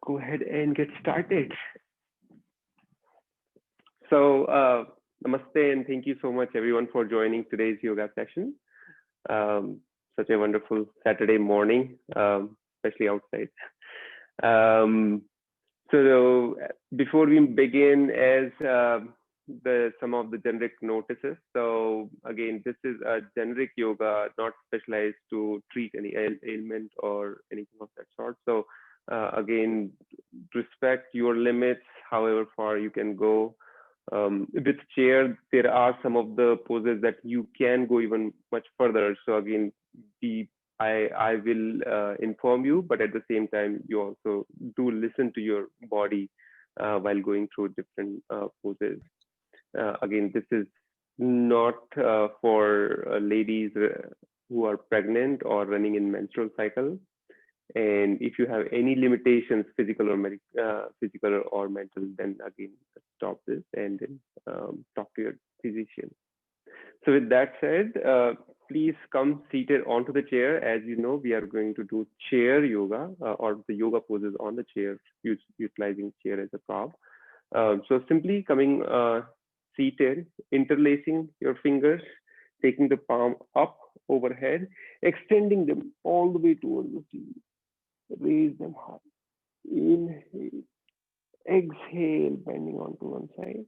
go ahead and get started. So, namaste and thank you so much everyone for joining today's yoga session. Such a wonderful Saturday morning, especially outside. So before we begin, as some of the generic notices. So again, this is a generic yoga, not specialized to treat any ailment or anything of that sort. So again, respect your limits, however far you can go. With chair, there are some of the poses that you can go even much further. So again, I will inform you, but at the same time, you also do listen to your body while going through different poses. Again, this is not for ladies who are pregnant or running in menstrual cycle. And if you have any limitations, physical or mental, then again stop this and then talk to your physician. So with that said, please come seated onto the chair. As you know, we are going to do chair yoga or the yoga poses on the chair, utilizing chair as a prop. So simply coming seated, interlacing your fingers, taking the palm up overhead, extending them all the way towards the ceiling. Raise them high. Inhale. Exhale, bending onto one side.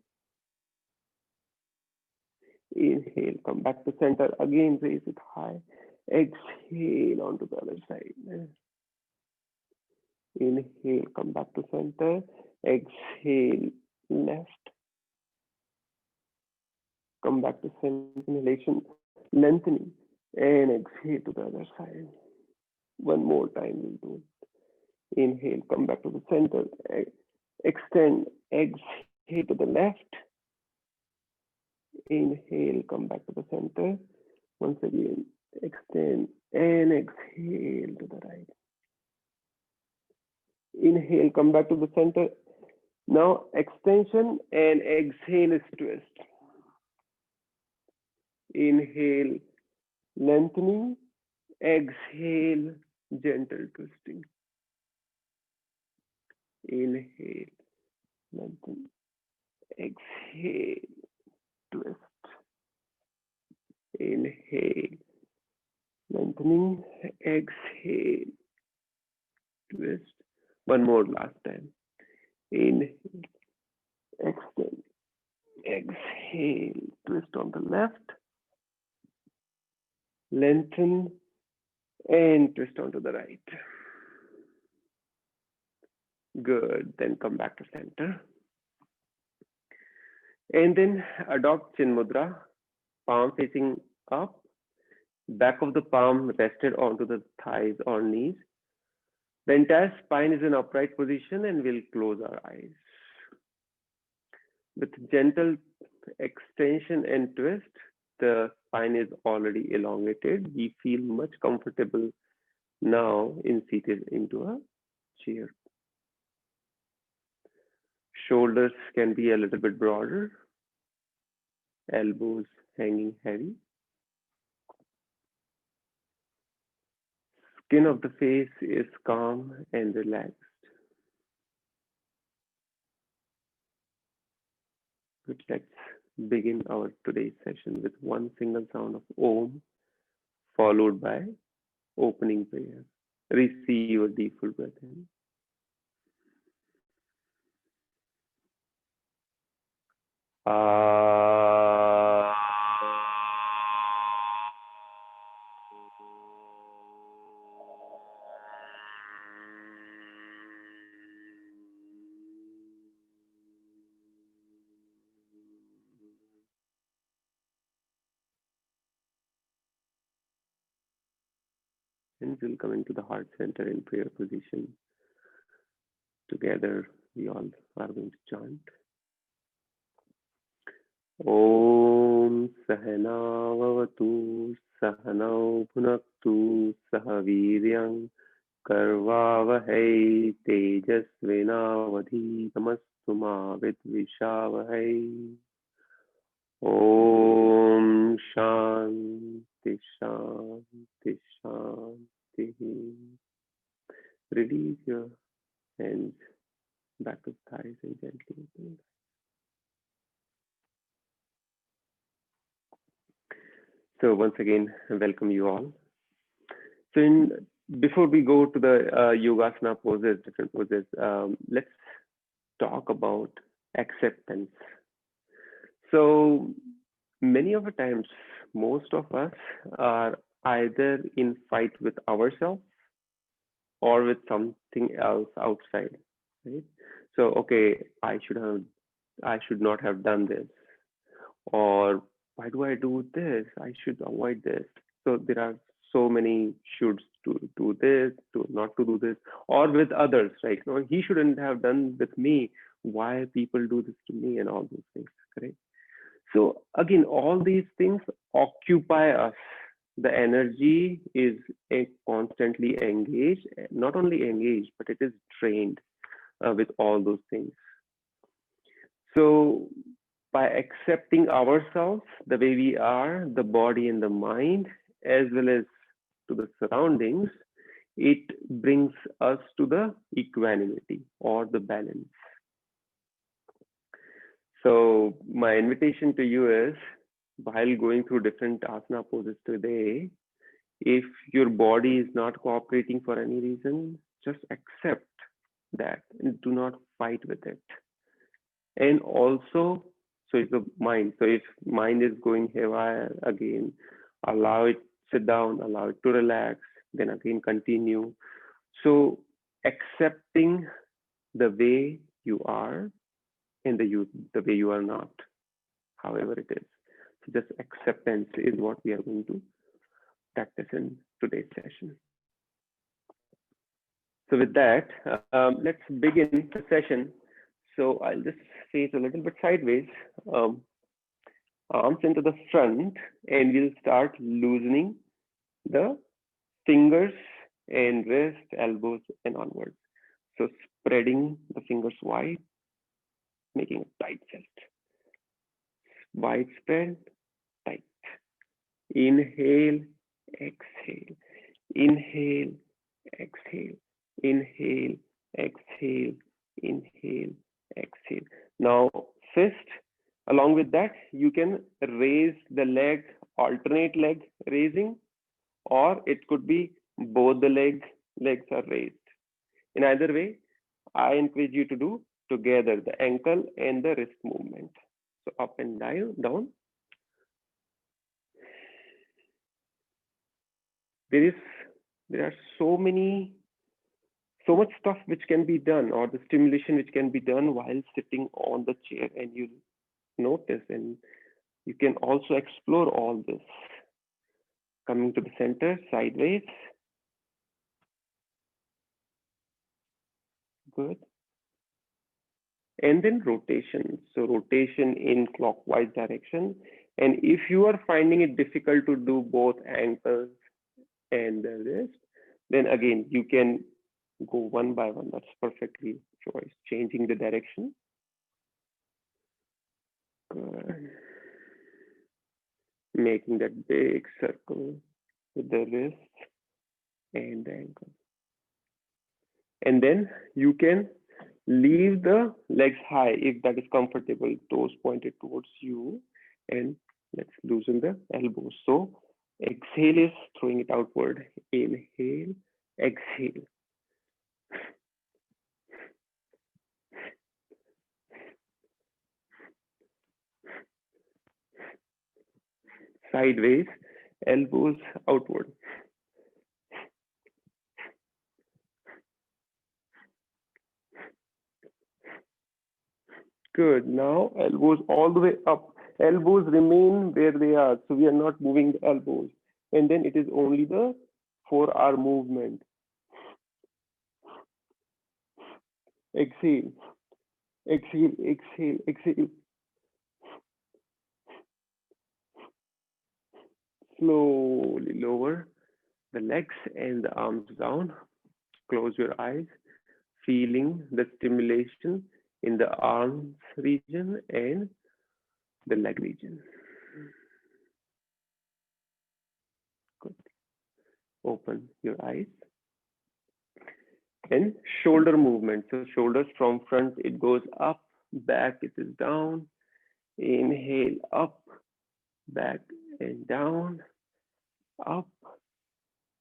Inhale, come back to center. Again, raise it high. Exhale onto the other side. Inhale, come back to center. Exhale, left. Come back to center. Inhalation, lengthening. And exhale to the other side. One more time, we'll do it. Inhale, come back to the center. Extend, exhale to the left. Inhale, come back to the center. Once again, extend and exhale to the right. Inhale, come back to the center. Now extension and exhale is twist. Inhale, lengthening. Exhale, gentle twisting. Inhale, lengthen. Exhale, twist. Inhale, lengthening. Exhale, twist. One more last time. Inhale, extend. Exhale, twist on the left. Lengthen and twist onto the right. Good. Then come back to center. And then adopt Chin Mudra, palm facing up, back of the palm rested onto the thighs or knees. The entire spine is in upright position and we'll close our eyes. With gentle extension and twist, the spine is already elongated. We feel much comfortable now in seated into a chair. Shoulders can be a little bit broader. Elbows hanging heavy. Skin of the face is calm and relaxed. Good, let's begin our today's session with one single sound of Om, followed by opening prayer. Receive a deep full breath in. And we'll come into the heart center in prayer position. Together, we all are going to chant. Om Sahana Vavatu Sahanau Bhunaktu Sahaviryam Karvavahai Tejasvinavadhi Tamastu Ma Vidvishavahai. Om Shanti Shanti Shanti. Release your hands back to thighs and gently open. So once again, welcome you all. So before we go to the Yogasana poses, different poses, let's talk about acceptance. So many of the times, most of us are either in fight with ourselves or with something else outside, right? So, okay, I should not have done this, or why do I do this? I should avoid this. So there are so many shoulds to do this, to not to do this, or with others, right? No, he shouldn't have done with me. Why people do this to me and all those things, correct? So again, all these things occupy us. The energy is constantly engaged, not only engaged, but it is drained with all those things. So by accepting ourselves the way we are, the body and the mind, as well as to the surroundings, it brings us to the equanimity or the balance. So my invitation to you is, while going through different asana poses today, if your body is not cooperating for any reason, just accept that and do not fight with it. And also, so it's the mind. So if mind is going haywire again, allow it, sit down, allow it to relax, then again continue. So accepting the way you are and the way you are not, however it is. So just acceptance is what we are going to practice in today's session. So with that, let's begin the session. So I'll just face a little bit sideways, arms into the front, and we'll start loosening the fingers and wrist, elbows, and onwards. So spreading the fingers wide, making a tight fist. Wide spread, tight. Inhale, exhale. Inhale, exhale. Inhale, exhale. Inhale, exhale. Now, fist. Along with that, you can raise the leg, alternate leg raising, or it could be both the legs are raised. In either way, I encourage you to do together the ankle and the wrist movement. So up and down. There are so much stuff which can be done, or the stimulation which can be done while sitting on the chair, and you notice, and you can also explore all this. Coming to the center, sideways. Good. And then rotation. So rotation in clockwise direction. And if you are finding it difficult to do both ankles and the wrist, then again, you can go one by one. That's perfectly choice. Changing the direction. Good. Making that big circle with the wrist and the ankle. And then you can leave the legs high if that is comfortable, toes pointed towards you, and let's loosen the elbows. So exhale is throwing it outward. Inhale, exhale. Sideways, elbows outward. Good. Now elbows all the way up. Elbows remain where they are. So we are not moving the elbows. And then it is only the forearm movement. Exhale. Exhale, exhale, exhale. Slowly lower the legs and the arms down. Close your eyes, feeling the stimulation in the arms region and the leg region. Good. Open your eyes. And shoulder movement. So shoulders from front, it goes up, back, it is down. Inhale, up, back and down, up,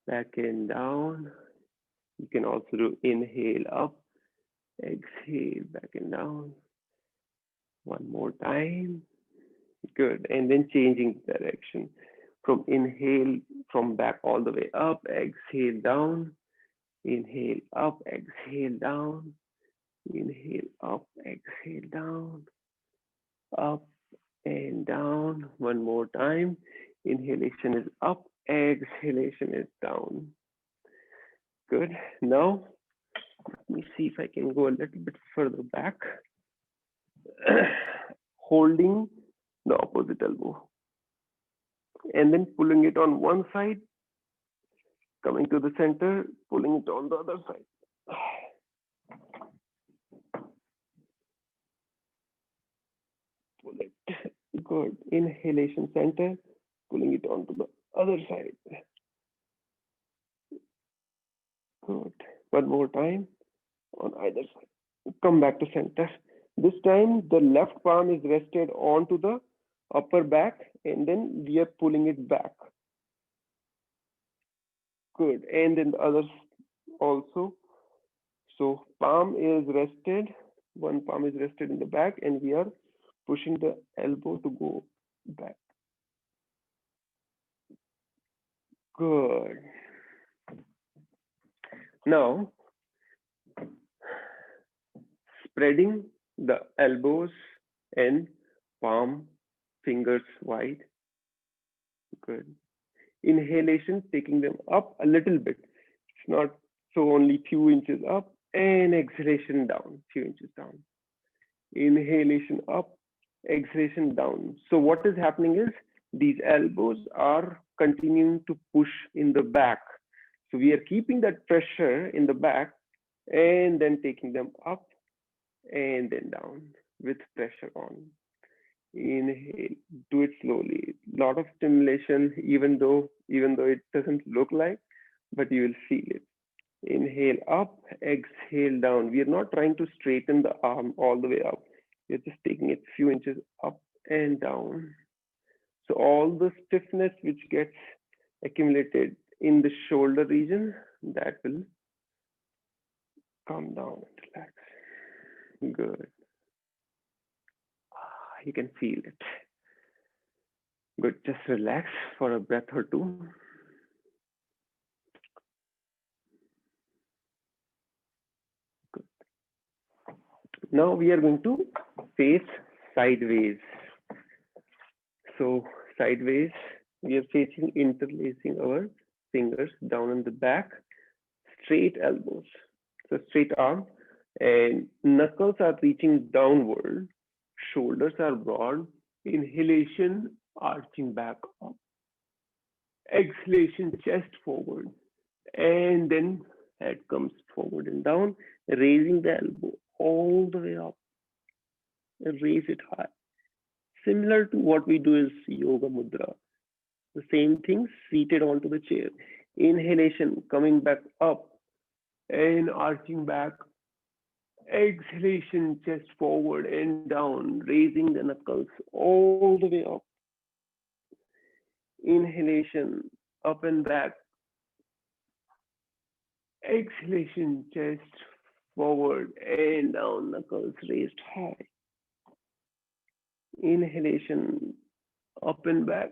back and down. You can also do inhale up, exhale, back and down. One more time. Good. And then changing direction from inhale from back all the way up, exhale down, inhale up, exhale down, inhale up, exhale down, up and down. One more time. Inhalation is up, exhalation is down. Good. Now, let me see if I can go a little bit further back. Holding the opposite elbow and then pulling it on one side, coming to the center, pulling it on the other side. Pull it. Good. Inhalation center, pulling it onto the other side. Good. One more time on either side. Come back to center. This time the left palm is rested onto the upper back and then we are pulling it back. Good. And then the others also. So palm is rested, one palm is rested in the back and we are pushing the elbow to go back. Good. Now, spreading the elbows and palm fingers wide. Good. Inhalation, taking them up a little bit. It's not so only few inches up, and exhalation down, few inches down. Inhalation up, exhalation down. So what is happening is these elbows are continuing to push in the back. So we are keeping that pressure in the back and then taking them up and then down with pressure on. Inhale, do it slowly. A lot of stimulation, even though it doesn't look like, but you will feel it. Inhale up, exhale down. We are not trying to straighten the arm all the way up. We're just taking it a few inches up and down. So all the stiffness which gets accumulated in the shoulder region, that will come down and relax. Good. You can feel it. Good. Just relax for a breath or two. Good. Now we are going to face sideways. So sideways, we are facing, interlacing our fingers down in the back, straight elbows. So straight arm and knuckles are reaching downward, shoulders are broad, inhalation arching back up, exhalation chest forward, and then head comes forward and down, raising the elbow all the way up and raise it high. Similar to what we do is yoga mudra. The same thing, seated onto the chair. Inhalation coming back up and arching back. Exhalation chest forward and down, raising the knuckles all the way up. Inhalation up and back. Exhalation chest forward and down, knuckles raised high. Inhalation up and back.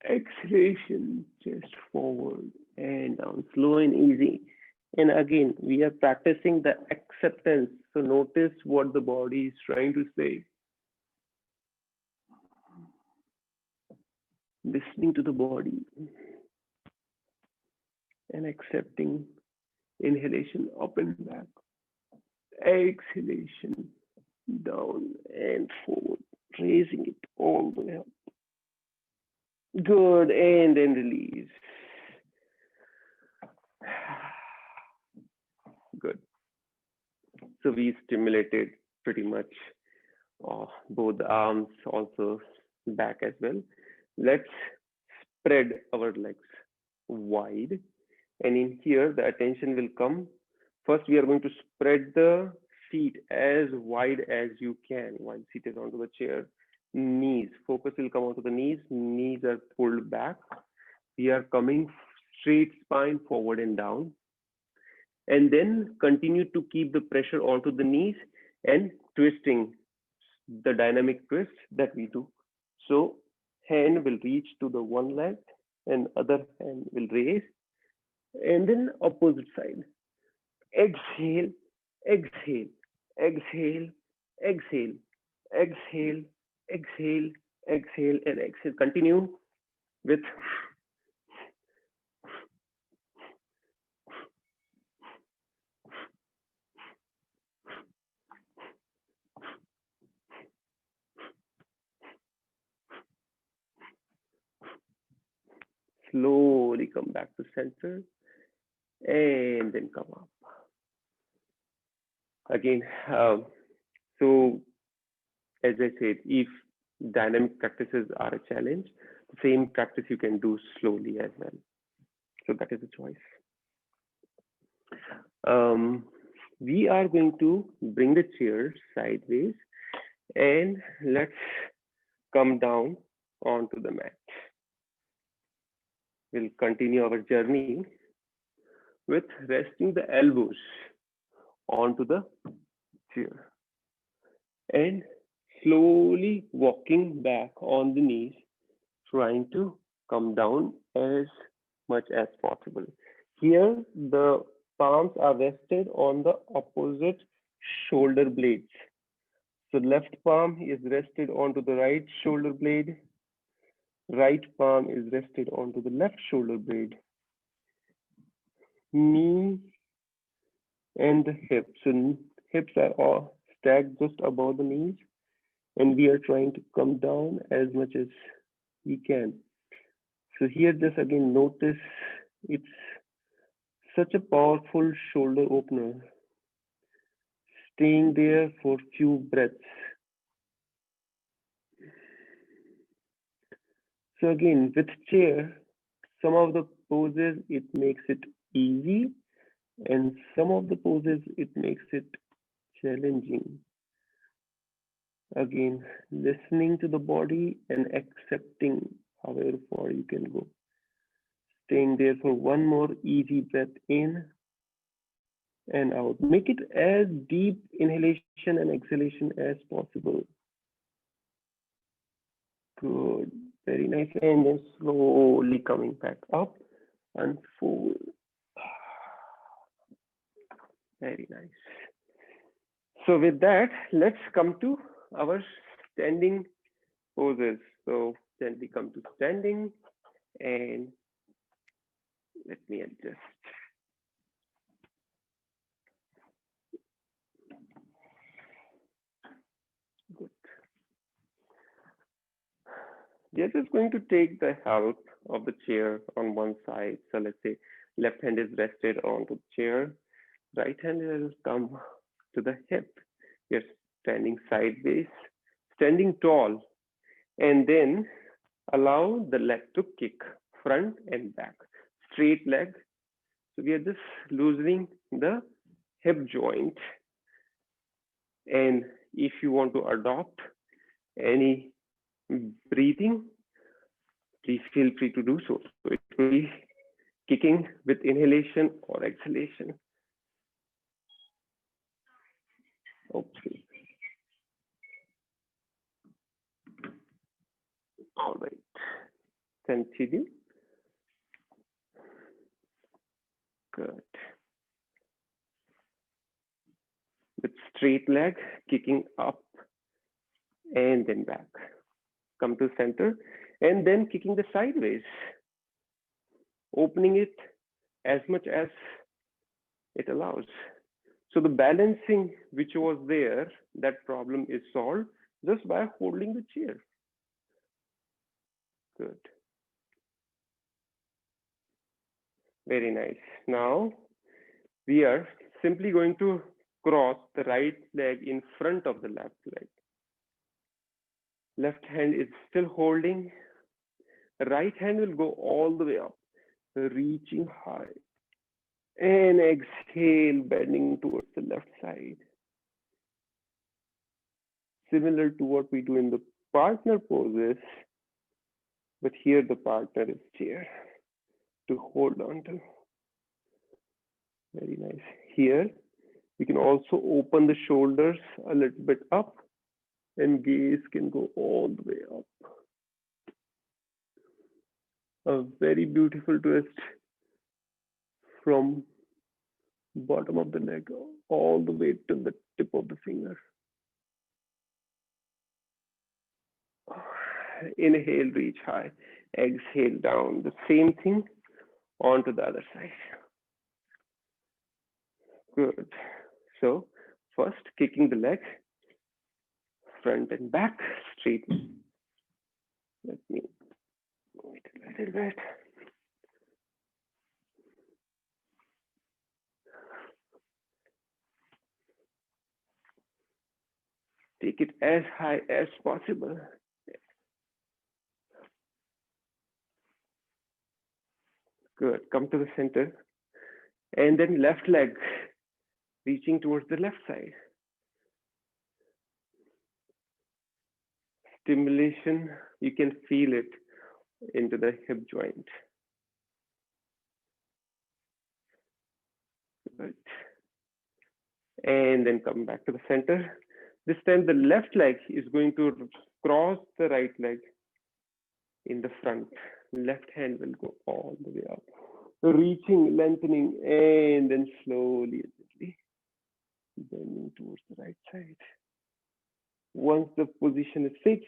Exhalation chest forward and down, slow and easy. And again, we are practicing the acceptance. So notice what the body is trying to say. Listening to the body and accepting. Inhalation up and back. Exhalation down and forward, raising it all the way up. Good, and then release. Good. So we stimulated pretty much both the arms, also back as well. Let's spread our legs wide And in here, the attention will come. First, we are going to spread the feet as wide as you can while seated onto the chair. Knees, focus will come onto the knees. Knees are pulled back. We are coming straight spine forward and down. And then continue to keep the pressure onto the knees and twisting, the dynamic twist that we do. So hand will reach to the one leg and other hand will raise, and then opposite side. Exhale, exhale, exhale, exhale, exhale, exhale, exhale, and exhale. Continue with slowly come back to center and then come up. Again, so as I said, if dynamic practices are a challenge, the same practice you can do slowly as well. So that is a choice. We are going to bring the chair sideways and let's come down onto the mat. We'll continue our journey with resting the elbows onto the chair and slowly walking back on the knees, trying to come down as much as possible. Here, the palms are rested on the opposite shoulder blades. So left palm is rested onto the right shoulder blade. Right palm is rested onto the left shoulder blade. Knee and the hips. So hips are all stacked just above the knees, and we are trying to come down as much as we can. So here, just again, notice it's such a powerful shoulder opener. Staying there for few breaths. So again, with chair, some of the poses, it makes it easy, and some of the poses, it makes it challenging. Again, listening to the body and accepting however far you can go. Staying there for one more easy breath in and out. Make it as deep inhalation and exhalation as possible. Good. Very nice. And then slowly coming back up and forward. Very nice. So with that, let's come to our standing poses. So then we come to standing, and let me adjust. Good. We are just going to take the help of the chair on one side. So let's say left hand is rested onto the chair, right hand will come to the hip. You're standing sideways, standing tall, and then allow the leg to kick front and back. Straight leg. So we are just loosening the hip joint. And if you want to adopt any breathing, please feel free to do so. So it will be kicking with inhalation or exhalation. Okay. All right. Continue. Good. With straight leg, kicking up and then back. Come to center and then kicking the sideways. Opening it as much as it allows. So the balancing which was there, that problem is solved just by holding the chair. Good. Very nice. Now we are simply going to cross the right leg in front of the left leg. Left hand is still holding. Right hand will go all the way up, reaching high. And exhale, bending towards the left side. Similar to what we do in the partner poses, but here the partner is chair to hold on to. Very nice. Here, we can also open the shoulders a little bit up and gaze can go all the way up. A very beautiful twist from bottom of the leg all the way to the tip of the finger. Inhale, reach high. Exhale down. The same thing onto the other side. Good. So first, kicking the leg, front and back, straight. Let me wait a little bit. Take it as high as possible. Good. Come to the center. And then left leg, reaching towards the left side. Stimulation, you can feel it into the hip joint. Good. And then come back to the center. This time the left leg is going to cross the right leg in the front. Left hand will go all the way up. Reaching, lengthening, and then slowly bending towards the right side. Once the position is fixed,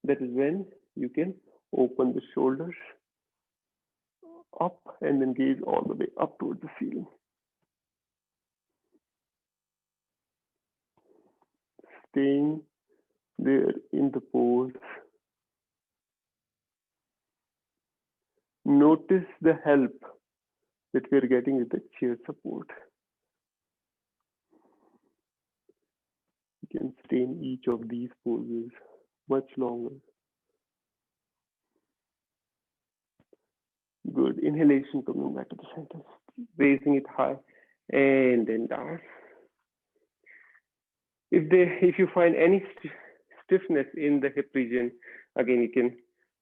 that is when you can open the shoulders up and then gaze all the way up towards the ceiling. Staying there in the pose. Notice the help that we are getting with the chair support. You can stay in each of these poses much longer. Good. Inhalation, coming back to the center, raising it high and then down. If you find any stiffness in the hip region, again, you can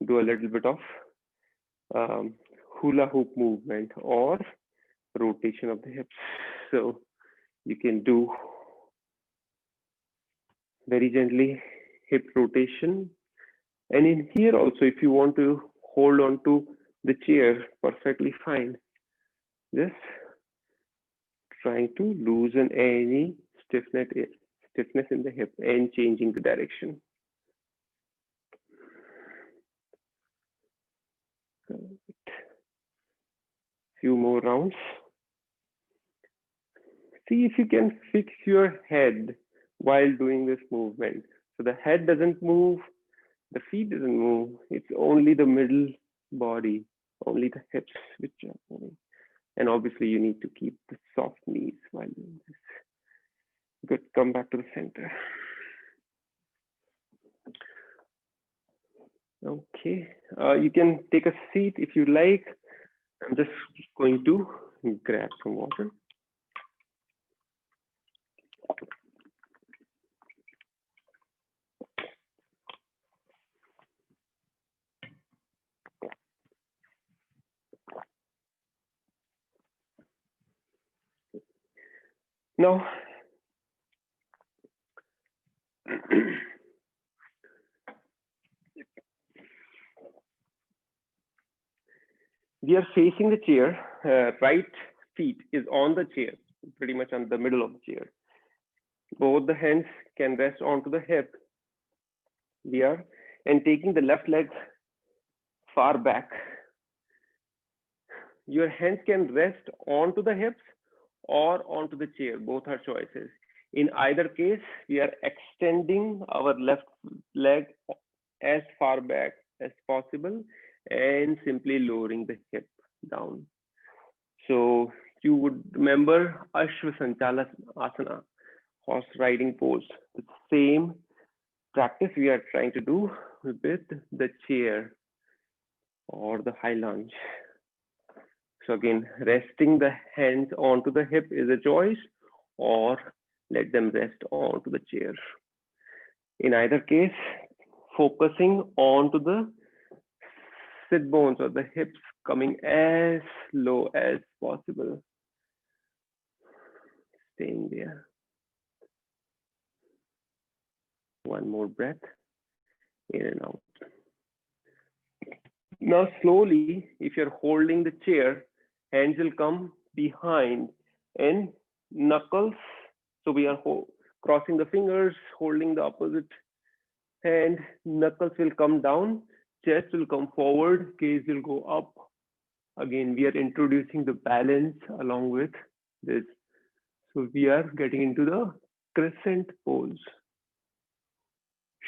do a little bit of hula hoop movement or rotation of the hips. So you can do very gently hip rotation. And in here also, if you want to hold on to the chair, perfectly fine. Just trying to loosen any stiffness in the hip and changing the direction. Few more rounds. See if you can fix your head while doing this movement. So the head doesn't move, the feet doesn't move. It's only the middle body, only the hips which are moving. And obviously you need to keep the soft knees while doing this. Good, come back to the center. Okay, you can take a seat if you like. I'm just going to grab some water. Now, we are facing the chair. Right feet is on the chair, pretty much on the middle of the chair. Both the hands can rest onto the hip. And taking the left leg far back. Your hands can rest onto the hips or onto the chair. Both are choices. In either case, we are extending our left leg as far back as possible and simply lowering the hip down. So you would remember Ashwasanchalasana, horse riding pose. The same practice we are trying to do with the chair or the high lunge. So again, resting the hands onto the hip is a choice, or let them rest onto the chair. In either case, focusing onto the sit bones or the hips coming as low as possible. Staying there. One more breath, in and out. Now slowly, if you're holding the chair, hands will come behind and knuckles. So we are crossing the fingers, holding the opposite hand, knuckles will come down, chest will come forward, gaze will go up. Again, we are introducing the balance along with this. So we are getting into the crescent pose.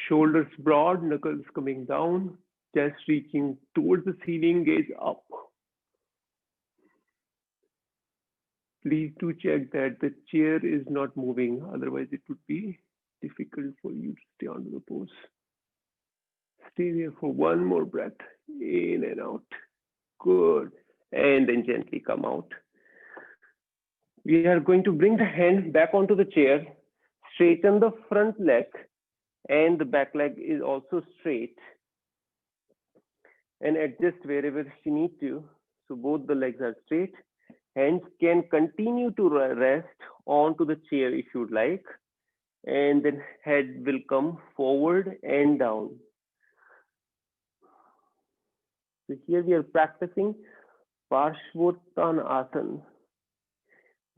Shoulders broad, knuckles coming down, chest reaching towards the ceiling, gaze up. Please do check that the chair is not moving, otherwise it would be difficult for you to stay on the pose. Stay there for one more breath, in and out. Good. And then gently come out. We are going to bring the hand back onto the chair, straighten the front leg, and the back leg is also straight. And adjust wherever you need to. So both the legs are straight. Hands can continue to rest onto the chair if you'd like. And then head will come forward and down. So here we are practicing Parshvottanasana.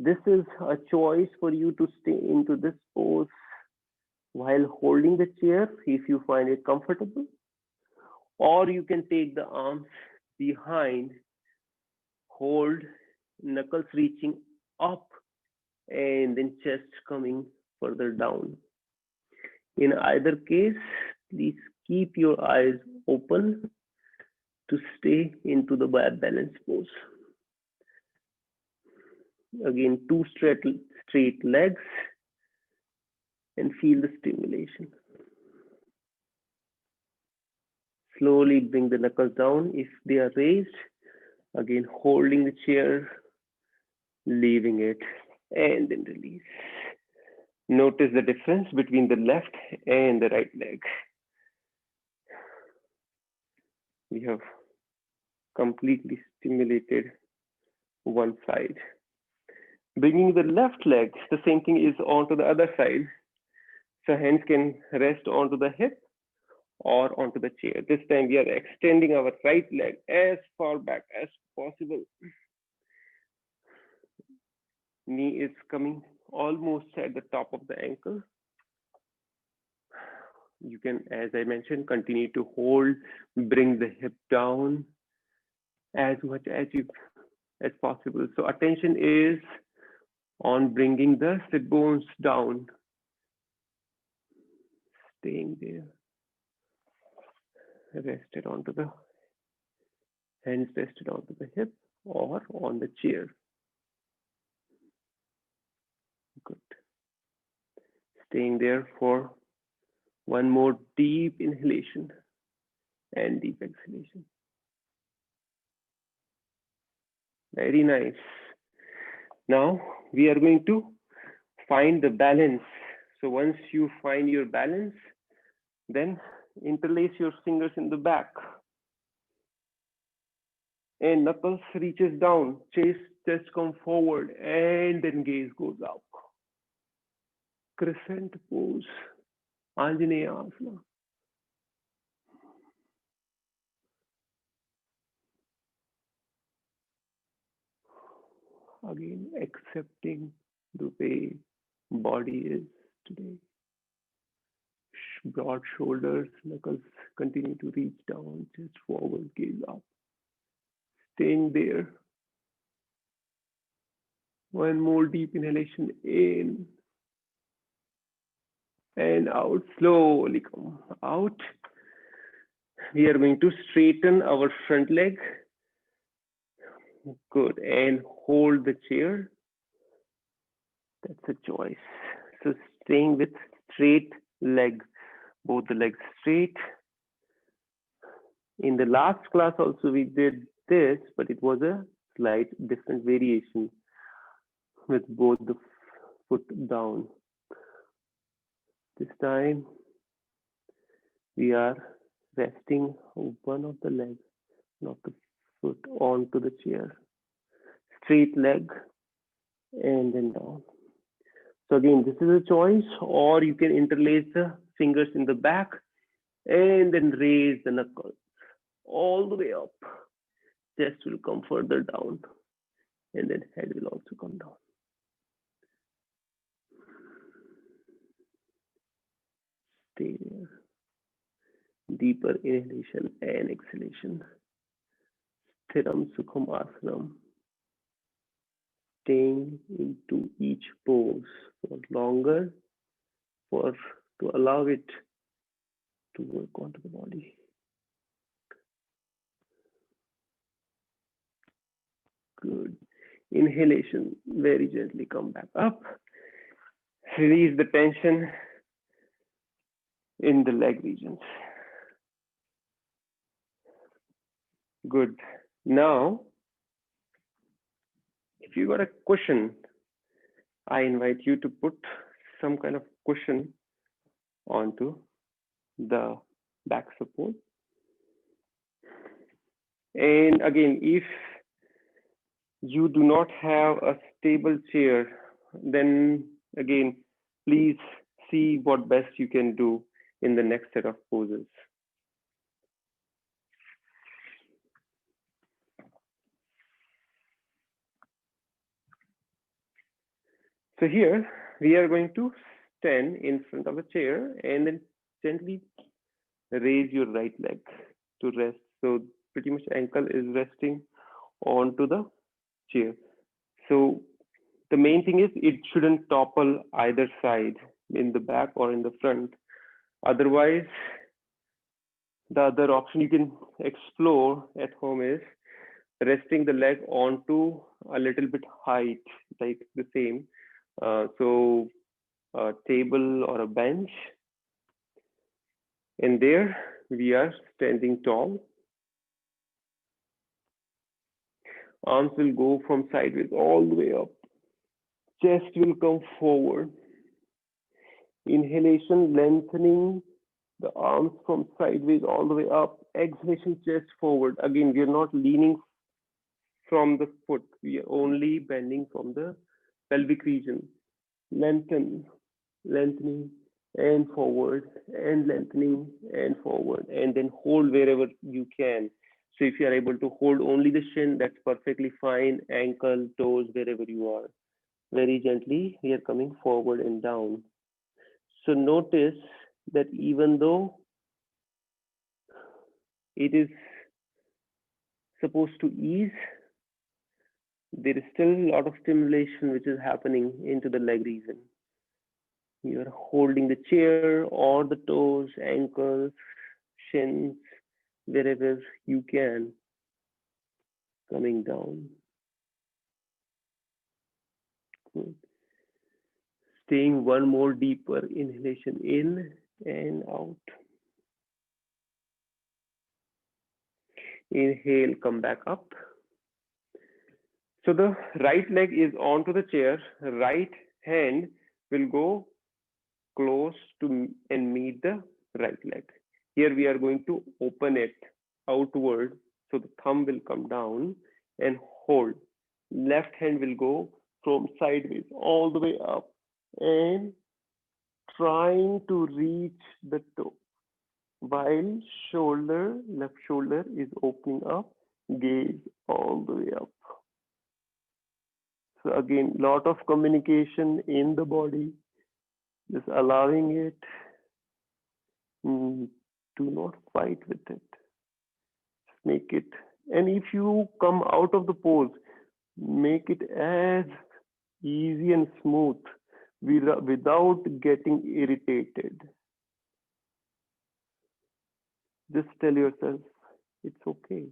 This is a choice for you to stay into this pose while holding the chair if you find it comfortable. Or you can take the arms behind, hold, knuckles reaching up, and then chest coming further down. In either case, please keep your eyes open to stay into the balance pose. Again, two straight legs, and feel the stimulation. Slowly bring the knuckles down if they are raised. Again, holding the chair, leaving it, and then release. Notice the difference between the left and the right leg. We have completely stimulated one side. Bringing the left leg, the same thing is onto the other side. So hands can rest onto the hip or onto the chair. This time we are extending our right leg as far back as possible. Knee is coming almost at the top of the ankle. You can, as I mentioned, continue to hold, bring the hip down as much as possible. So attention is on bringing the sit bones down. Staying there. Rested onto the hands, rested onto the hip or on the chair. Good. Staying there for one more deep inhalation and deep exhalation. Very nice. Now we are going to find the balance. So once you find your balance, then interlace your fingers in the back. And knuckles reaches down, chest come forward, and then gaze goes up. Crescent pose, Anjaneya Asana. Again, accepting the way body is today. Broad shoulders, knuckles continue to reach down, chest forward, gaze up. Staying there. One more deep inhalation in and out. Slowly come out. We are going to straighten our front leg. Good. And hold the chair. That's a choice. So staying with straight leg, both the legs straight. In the last class also we did this, but it was a slight different variation with both the foot down. This time we are resting one of the legs, not the foot, onto the chair. Straight leg and then down. So again, this is a choice, or you can interlace the fingers in the back and then raise the knuckles all the way up. Chest will come further down and then head will also come down. Stay there. Deeper inhalation and exhalation. Sthiram Sukham Asanam. Staying into each pose for longer, to allow it to work onto the body. Good. Inhalation, very gently come back up. Release the tension in the leg regions. Good. Now, if you got a cushion, I invite you to put some kind of cushion onto the back support. And again, if you do not have a stable chair, then again, please see what best you can do in the next set of poses. So here we are going to stand in front of a chair and then gently raise your right leg to rest. So pretty much ankle is resting onto the chair. So the main thing is it shouldn't topple either side, in the back or in the front. Otherwise, the other option you can explore at home is resting the leg onto a little bit height, like the same. So a table or a bench. And there we are standing tall. Arms will go from sideways all the way up. Chest will come forward. Inhalation, lengthening the arms from sideways all the way up. Exhalation, chest forward. Again, we are not leaning from the foot. We are only bending from the pelvic region. Lengthen, lengthening and forward, and lengthening and forward, and then hold wherever you can. So if you are able to hold only the shin, that's perfectly fine. Ankle, toes, wherever you are. Very gently, we are coming forward and down. So notice that even though it is supposed to ease, there is still a lot of stimulation which is happening into the leg region. You are holding the chair or the toes, ankles, shins, wherever you can, coming down. Good. Staying one more deeper inhalation in and out. Inhale, come back up. So the right leg is onto the chair. Right hand will go close to and meet the right leg. Here we are going to open it outward. So the thumb will come down and hold. Left hand will go from sideways all the way up and trying to reach the toe. While shoulder, left shoulder is opening up, gaze all the way up. So again, lot of communication in the body, just allowing it. Do not fight with it. Just make it. And if you come out of the pose, make it as easy and smooth without getting irritated. Just tell yourself it's okay.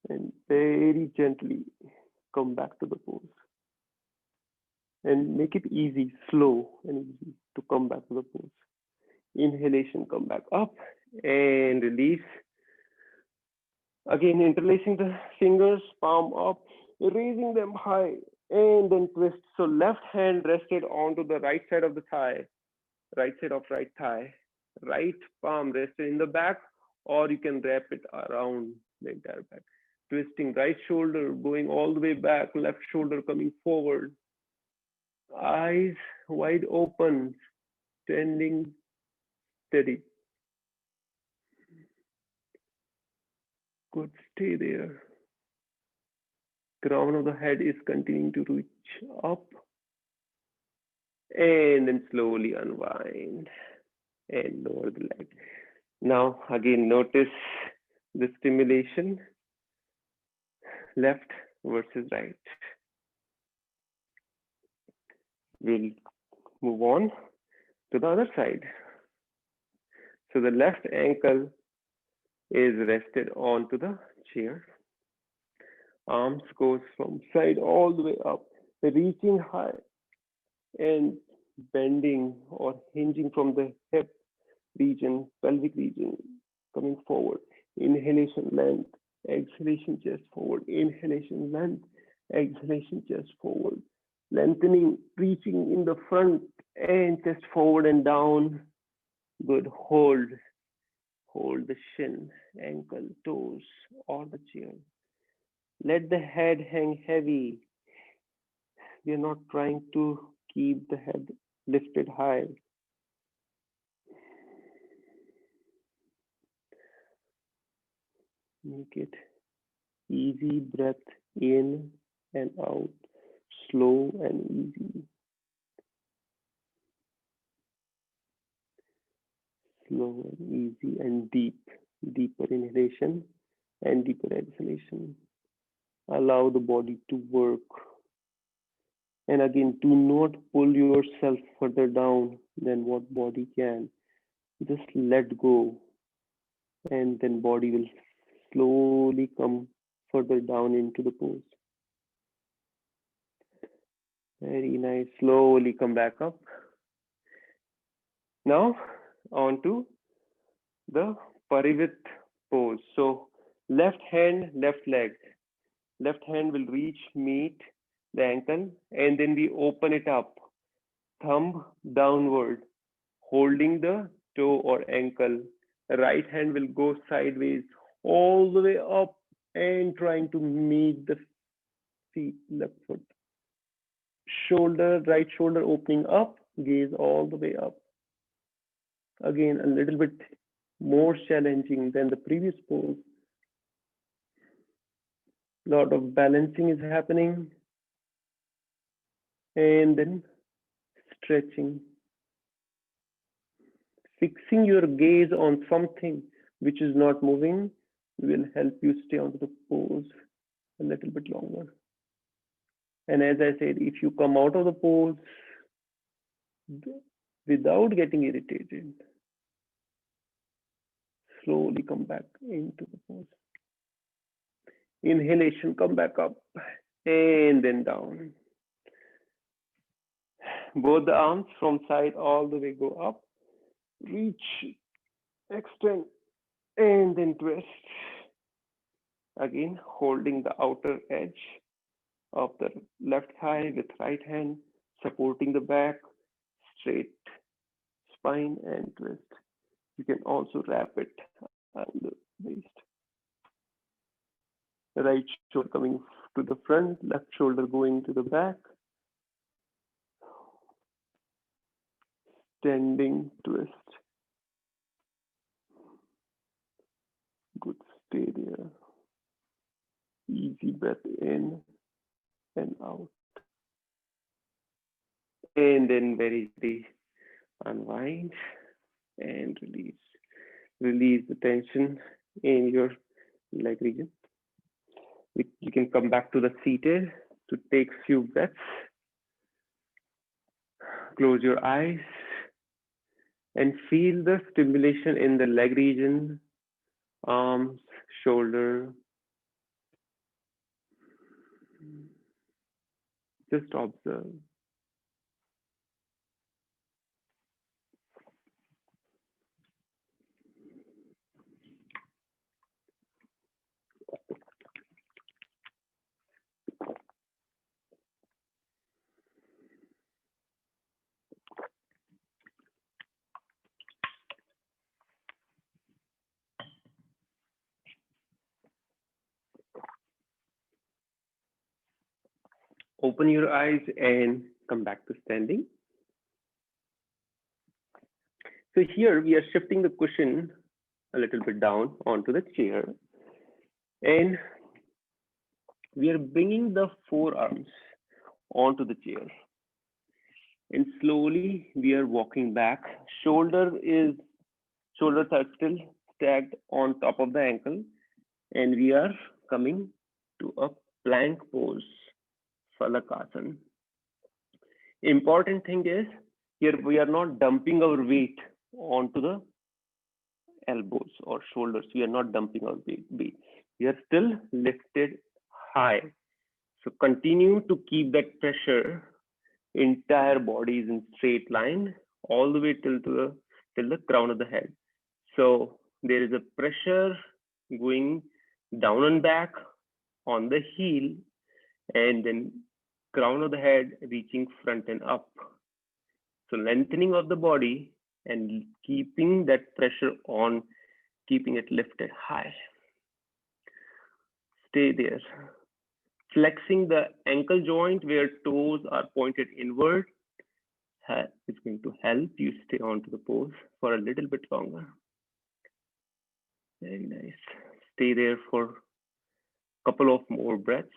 And very gently come back to the pose. And make it easy, slow and easy to come back to the pose. Inhalation, come back up and release. Again, interlacing the fingers, palm up, raising them high, and then twist. So left hand rested onto the right side of the thigh, right side of right thigh, right palm rested in the back, or you can wrap it around the entire back. Twisting right shoulder, going all the way back, left shoulder coming forward, eyes wide open, standing steady. Good, stay there. Crown of the head is continuing to reach up, and then slowly unwind and lower the leg. Now, again, notice the stimulation, left versus right. We'll move on to the other side. So the left ankle is rested onto the chair. Arms goes from side all the way up, reaching high and bending or hinging from the hip region, pelvic region, coming forward. Inhalation, length. Exhalation, chest forward. Inhalation, length. Exhalation, chest forward. Lengthening, reaching in the front and chest forward and down. Good. Hold. Hold the shin, ankle, toes, or the chair. Let the head hang heavy. We are not trying to keep the head lifted high. Make it easy breath in and out, slow and easy. Slow and easy and deep. Deeper inhalation and deeper exhalation. Allow the body to work. And again, do not pull yourself further down than what body can. Just let go, and then body will slowly come further down into the pose. Very nice. Slowly come back up. Now on to the Parivit pose. So left hand, left leg. Left hand will reach, meet the ankle, and then we open it up. Thumb downward, holding the toe or ankle. Right hand will go sideways all the way up and trying to meet the feet, left foot. Shoulder, right shoulder opening up, gaze all the way up. Again, a little bit more challenging than the previous pose. A lot of balancing is happening. And then stretching. Fixing your gaze on something which is not moving will help you stay onto the pose a little bit longer. And as I said, if you come out of the pose without getting irritated, slowly come back into the pose. Inhalation, come back up and then down. Both the arms from side all the way go up, reach, extend, and then twist. Again, holding the outer edge of the left thigh with right hand, supporting the back, straight spine and twist. You can also wrap it on the waist. The right shoulder coming to the front, left shoulder going to the back. Standing twist. Good, stay there. Easy breath in and out. And then very gently unwind and release. Release the tension in your leg region. You can come back to the seated to take few breaths. Close your eyes and feel the stimulation in the leg region, arms, shoulder. Just observe. Open your eyes and come back to standing. So here we are shifting the cushion a little bit down onto the chair, and we are bringing the forearms onto the chair. And slowly we are walking back. Shoulders are still stacked on top of the ankle, and we are coming to a plank pose, Falakasana. Important thing is here we are not dumping our weight onto the elbows or shoulders. We are not dumping our weight. We are still lifted high. So continue to keep that pressure. Entire body is in straight line all the way till the crown of the head. So there is a pressure going down and back on the heel, and then crown of the head reaching front and up. So lengthening of the body and keeping that pressure on, keeping it lifted high. Stay there. Flexing the ankle joint where toes are pointed inward is going to help you stay onto the pose for a little bit longer. Very nice. Stay there for a couple of more breaths.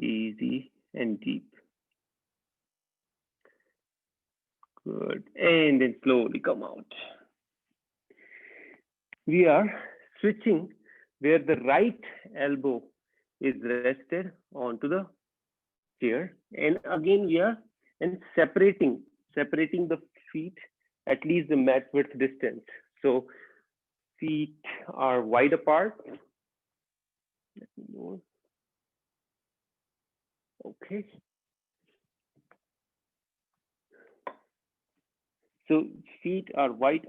Easy and deep. Good. And then slowly come out. We are switching where the right elbow is rested onto the chair. And again, we are separating the feet at least the mat width distance. So feet are wide apart. Let me know. Okay. So feet are wide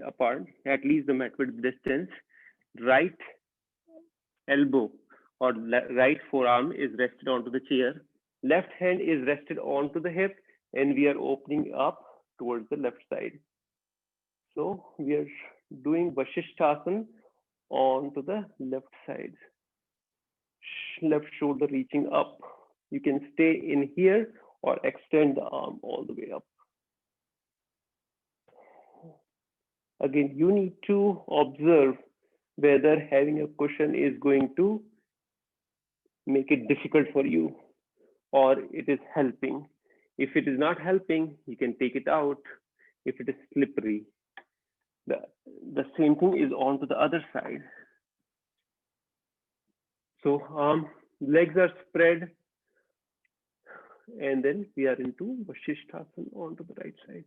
apart, at least the mat width distance. Right elbow or right forearm is rested onto the chair. Left hand is rested onto the hip, and we are opening up towards the left side. So we are doing Vasishthasana onto the left side. Left shoulder reaching up. You can stay in here or extend the arm all the way up. Again, you need to observe whether having a cushion is going to make it difficult for you or it is helping. If it is not helping, you can take it out. If it is slippery, the same thing is on to the other side. So legs are spread, and then we are into Vasishthasana onto the right side.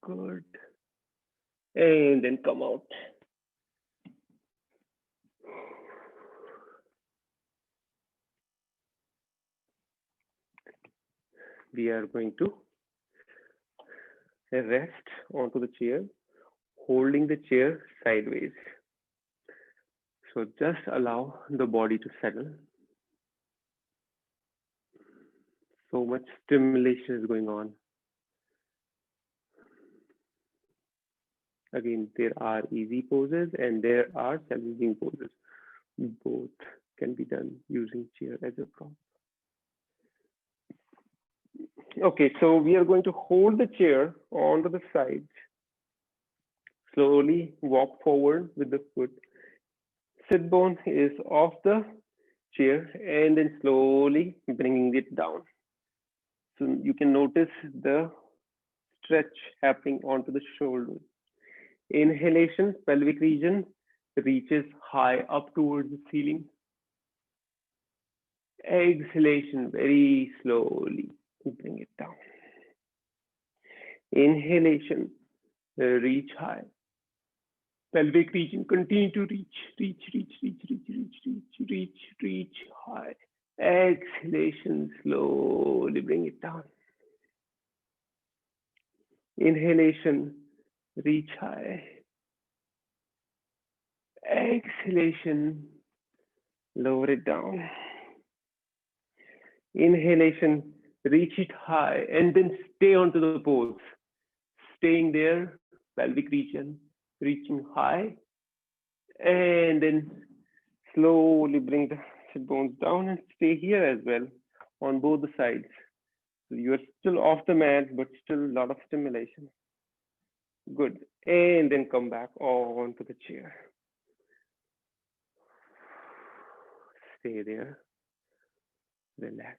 Good. And then come out. We are going to rest onto the chair, holding the chair sideways. So just allow the body to settle. So much stimulation is going on. Again, there are easy poses and there are challenging poses. Both can be done using chair as a prop. Okay, so we are going to hold the chair onto the sides. Slowly walk forward with the foot. Sit bone is off the chair, and then slowly bringing it down. So you can notice the stretch happening onto the shoulders. Inhalation, pelvic region reaches high up towards the ceiling. Exhalation, very slowly bring it down. Inhalation, reach high. Pelvic region, continue to reach high. Exhalation, slowly bring it down. Inhalation, reach high. Exhalation, lower it down. Inhalation, reach it high, and then stay onto the pose. Staying there, pelvic region, reaching high. And then slowly bring the sit bones down and stay here as well on both the sides. So you're still off the mat, but still a lot of stimulation. Good. And then come back onto the chair. Stay there. Relax.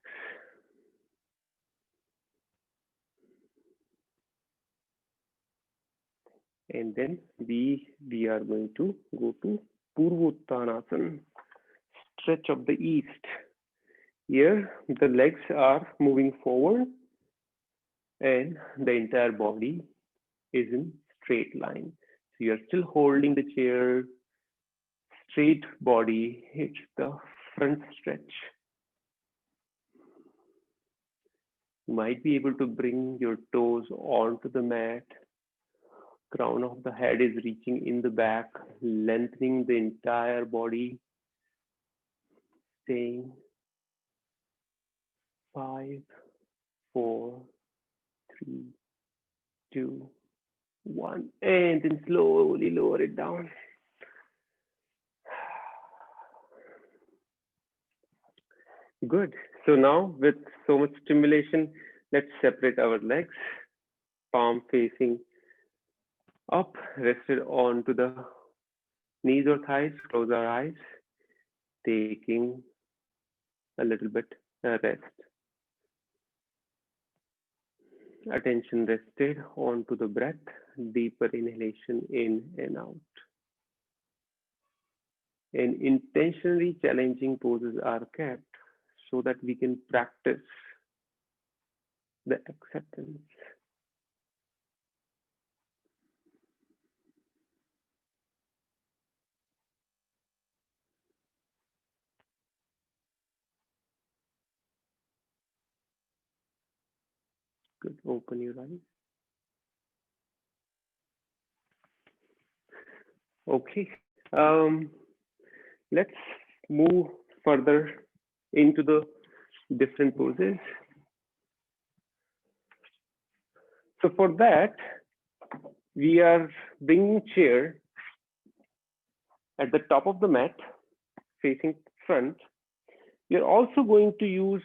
And then we are going to go to Purvottanasana, stretch of the east. Here, the legs are moving forward and the entire body is in straight line. So you're still holding the chair, straight body, it's the front stretch. You might be able to bring your toes onto the mat. Crown of the head is reaching in the back, lengthening the entire body. Staying 5, 4, 3, 2, 1, and then slowly lower it down. Good. So now with so much stimulation, let's separate our legs, palm facing up, rested onto the knees or thighs, close our eyes, taking a little bit rest. Attention rested onto the breath, deeper inhalation in and out. And intentionally challenging poses are kept so that we can practice the acceptance. Good. Open your eyes. Okay. Let's move further into the different poses. So for that, we are bringing chair at the top of the mat, facing front. We are also going to use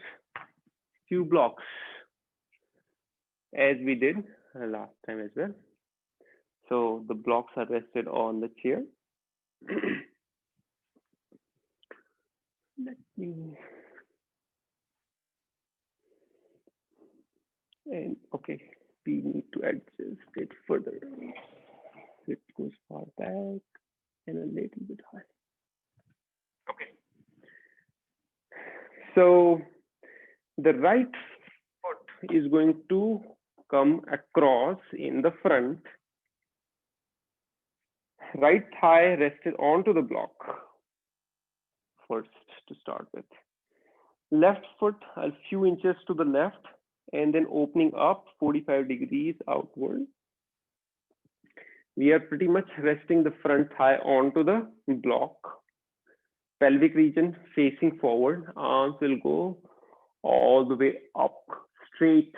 few blocks as we did last time as well. So the blocks are rested on the chair. Let me, and okay, we need to adjust it further. It goes far back and a little bit high. Okay. So the right foot is going to come across in the front. Right thigh rested onto the block first to start with. Left foot a few inches to the left and then opening up 45 degrees outward. We are pretty much resting the front thigh onto the block. Pelvic region facing forward. Arms will go all the way up, straight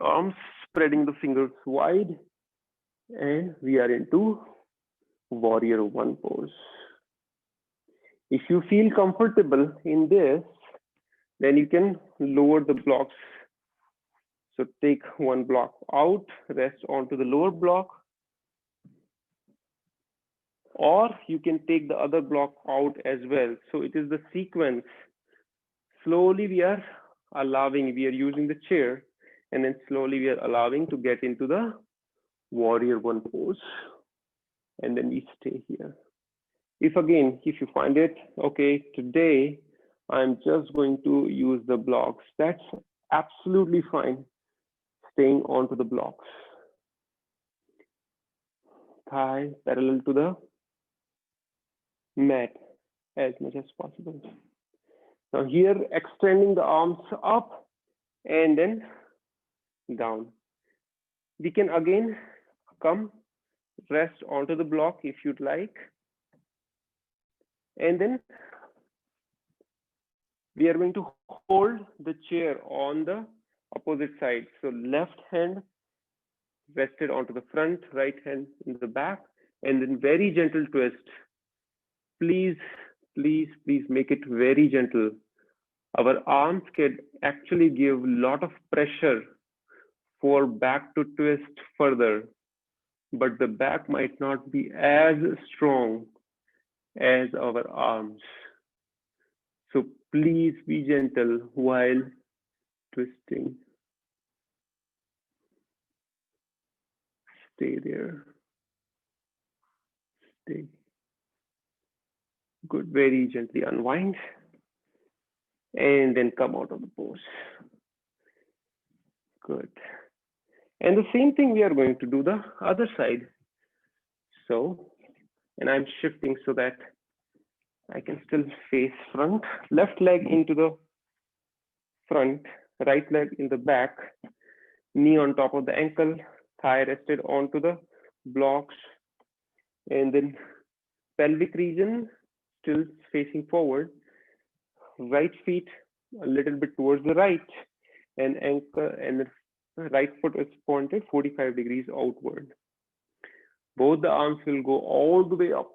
arms, spreading the fingers wide. And we are into warrior one pose. If you feel comfortable in this, then you can lower the blocks. So take one block out, rest onto the lower block, or you can take the other block out as well. So it is the sequence. Slowly we are allowing, we are using the chair, and then slowly we are allowing to get into the warrior one pose. And then we stay here. If you find it, okay, today I'm just going to use the blocks, that's absolutely fine. Staying onto the blocks. Thigh parallel to the mat as much as possible. Now here, extending the arms up and then down. We can again come rest onto the block if you'd like. And then we are going to hold the chair on the opposite side. So left hand rested onto the front, right hand in the back. and then very gentle twist. Please, please, please make it very gentle. Our arms can actually give a lot of pressure for back to twist further, but the back might not be as strong as our arms. So please be gentle while twisting. Stay there. Stay. Good. Very gently unwind and then come out of the pose. Good. And the same thing we are going to do the other side. So, and I'm shifting so that I can still face front, left leg into the front, right leg in the back, knee on top of the ankle, thigh rested onto the blocks, and then pelvic region still facing forward, right feet a little bit towards the right, and ankle and the right foot is pointed 45 degrees outward. Both the arms will go all the way up,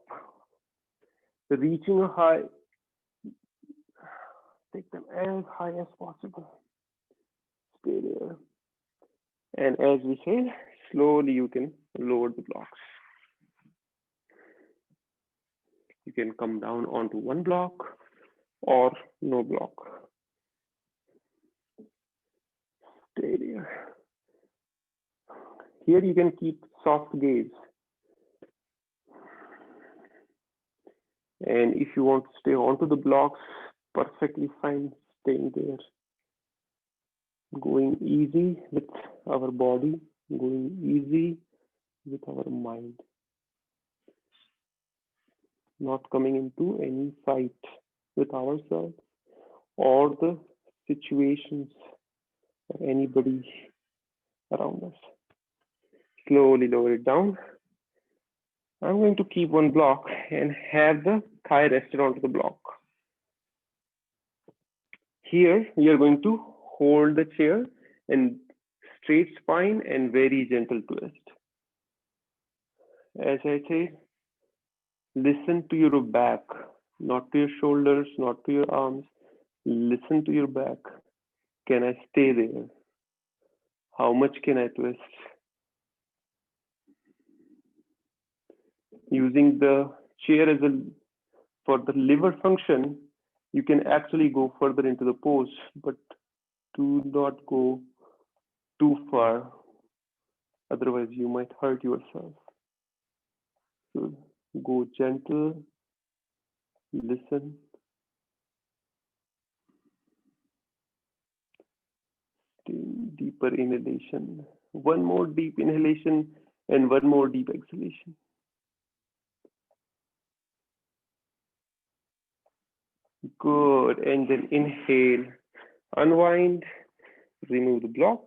reaching high. Take them as high as possible. Stay there. And as we say, slowly you can lower the blocks. You can come down onto one block or no block. Stay there. Here you can keep soft gaze. And if you want to stay onto the blocks, perfectly fine staying there. Going easy with our body, going easy with our mind. Not coming into any fight with ourselves or the situations or anybody around us. Slowly lower it down. I'm going to keep one block and have the thigh rested onto the block. Here, we are going to hold the chair and straight spine and very gentle twist. As I say, listen to your back, not to your shoulders, not to your arms. Listen to your back. Can I stay there? How much can I twist? Using the chair as for the liver function, you can actually go further into the pose, but do not go too far. Otherwise, you might hurt yourself. So go gentle, listen. Deeper inhalation. One more deep inhalation and one more deep exhalation. Good. And then inhale, unwind, remove the block,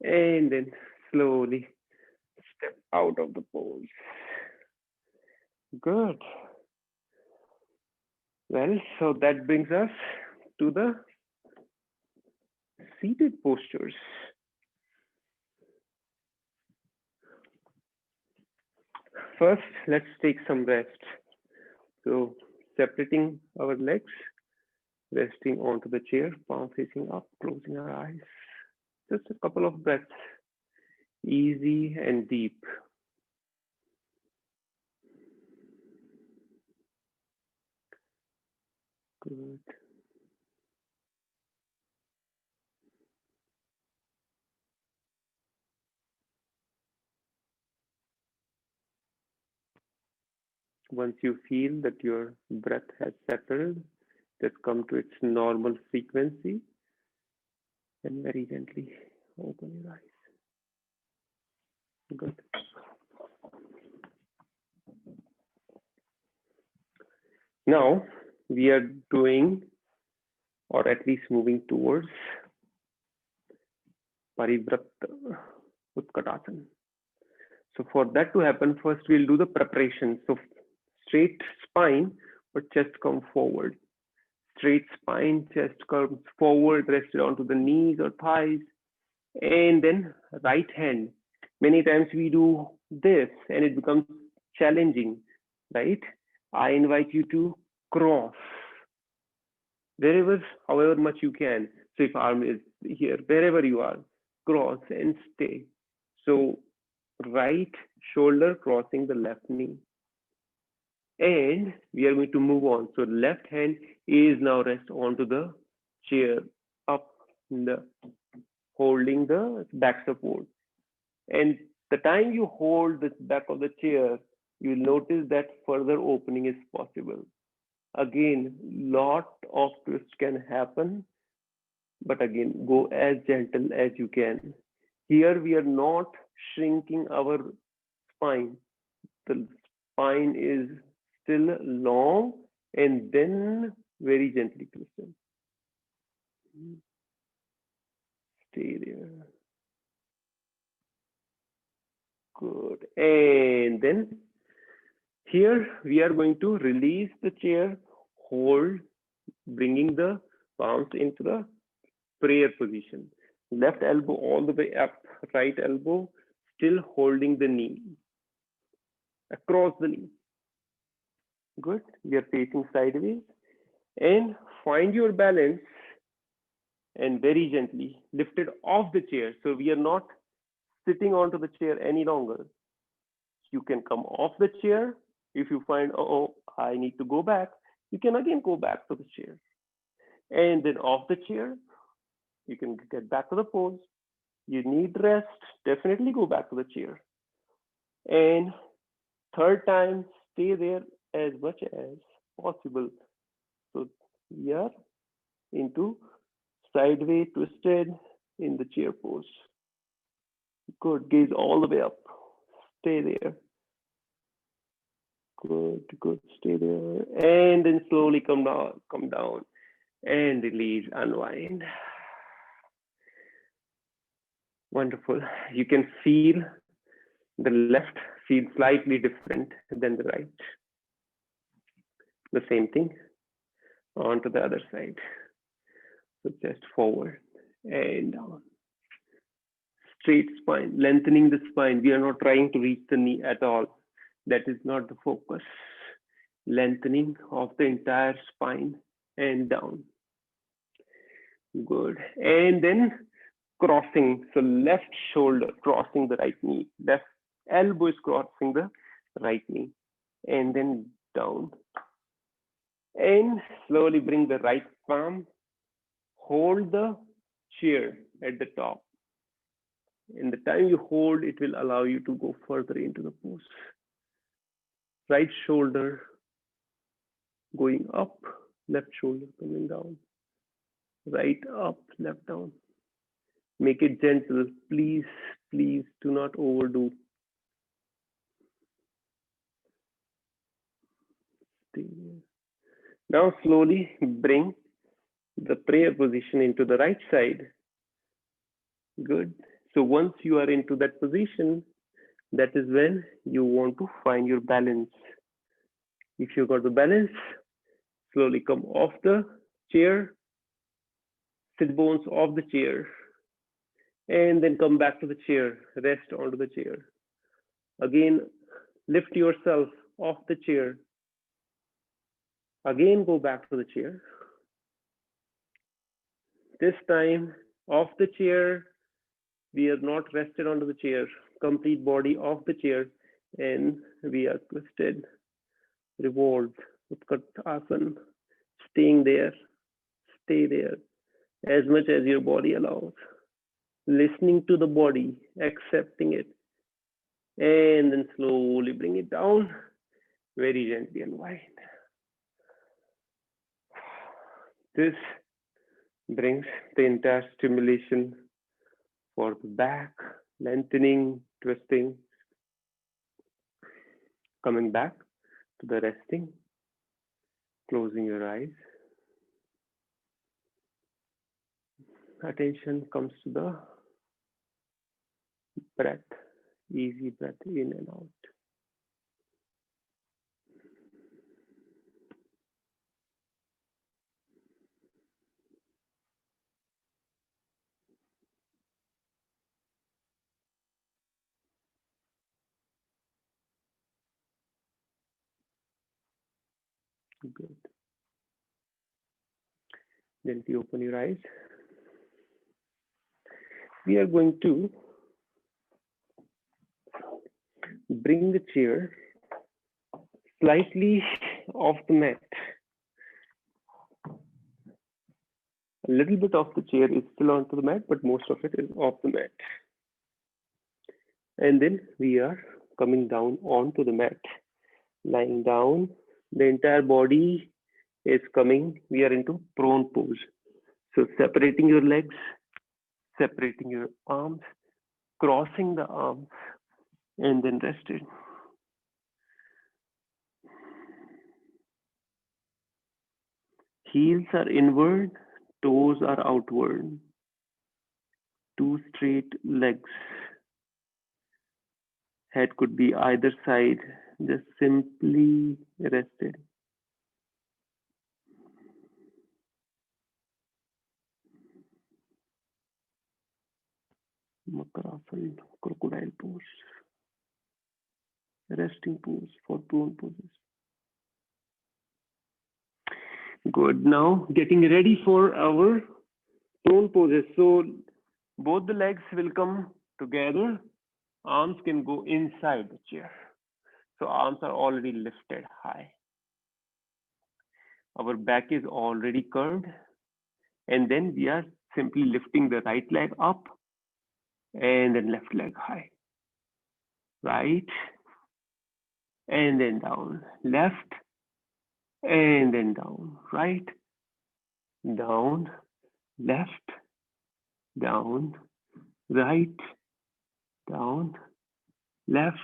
and then slowly step out of the pose. Good. Well, so that brings us to the seated postures. First, let's take some rest. So separating our legs, resting onto the chair, palm facing up, closing our eyes. Just a couple of breaths, easy and deep. Good. Once you feel that your breath has settled, just come to its normal frequency and very gently open your eyes. Good. Now we are doing, or at least moving towards Parivrat Utkatasana. So for that to happen, first we'll do the preparation. So straight spine, but chest come forward. Straight spine, chest comes forward, rested onto the knees or thighs, and then right hand. Many times we do this and it becomes challenging, right? I invite you to cross wherever, however much you can. So if arm is here, wherever you are, cross and stay. So right shoulder crossing the left knee. And we are going to move on. So left hand is now rest onto the chair, up in the holding the back support. And the time you hold the back of the chair, you notice that further opening is possible. Again, lot of twists can happen, but again, go as gentle as you can. Here we are not shrinking our spine. The spine is still long and then very gently twisted. Stay there. Good. And then here we are going to release the chair, hold, bringing the palms into the prayer position. Left elbow all the way up, right elbow still holding the knee, across the knee. Good. We are facing sideways and find your balance and very gently lift it off the chair. So we are not sitting onto the chair any longer. You can come off the chair. If you find, oh, I need to go back, you can again go back to the chair. And then off the chair, you can get back to the pose. You need rest, definitely go back to the chair. And third time, stay there as much as possible. So we are into sideways twisted in the chair pose. Good, gaze all the way up. Stay there. Good, good, stay there. And then slowly come down and release, unwind. Wonderful. You can feel the left feels slightly different than the right. The same thing onto the other side. So chest forward and down. Straight spine, lengthening the spine. We are not trying to reach the knee at all. That is not the focus. Lengthening of the entire spine and down. Good. And then crossing. So left shoulder crossing the right knee. Left elbow is crossing the right knee. And then down. And slowly bring the right palm. Hold the chair at the top. And the time you hold, it will allow you to go further into the pose. Right shoulder going up, left shoulder coming down. Right up, left down. Make it gentle. Please, please do not overdo. Stay there. Now slowly bring the prayer position into the right side. Good. So once you are into that position, that is when you want to find your balance. If you got the balance, slowly come off the chair, sit bones off the chair, and then come back to the chair, rest onto the chair. Again, lift yourself off the chair. Again, go back to the chair. This time, off the chair, we are not rested onto the chair, complete body off the chair, and we are twisted, revolved, Utkatasana, staying there, stay there as much as your body allows, listening to the body, accepting it, and then slowly bring it down, very gently unwind. This brings the entire stimulation for the back, lengthening, twisting, coming back to the resting, closing your eyes. Attention comes to the breath, easy breath in and out. Good. Gently open your eyes. We are going to bring the chair slightly off the mat. A little bit of the chair is still onto the mat, but most of it is off the mat. And then we are coming down onto the mat, lying down. The entire body is coming. We are into prone pose. So separating your legs, separating your arms, crossing the arms, and then rested. Heels are inward, toes are outward. 2 straight legs. Head could be either side, just simply rested. Makarasana, crocodile pose. Resting pose for prone poses. Good. Now getting ready for our prone poses. So both the legs will come together. Arms can go inside the chair. So arms are already lifted high. Our back is already curved. And then we are simply lifting the right leg up and then left leg high. Right. And then down. Left. And then down. Right. Down. Left. Down. Right. Down. Left.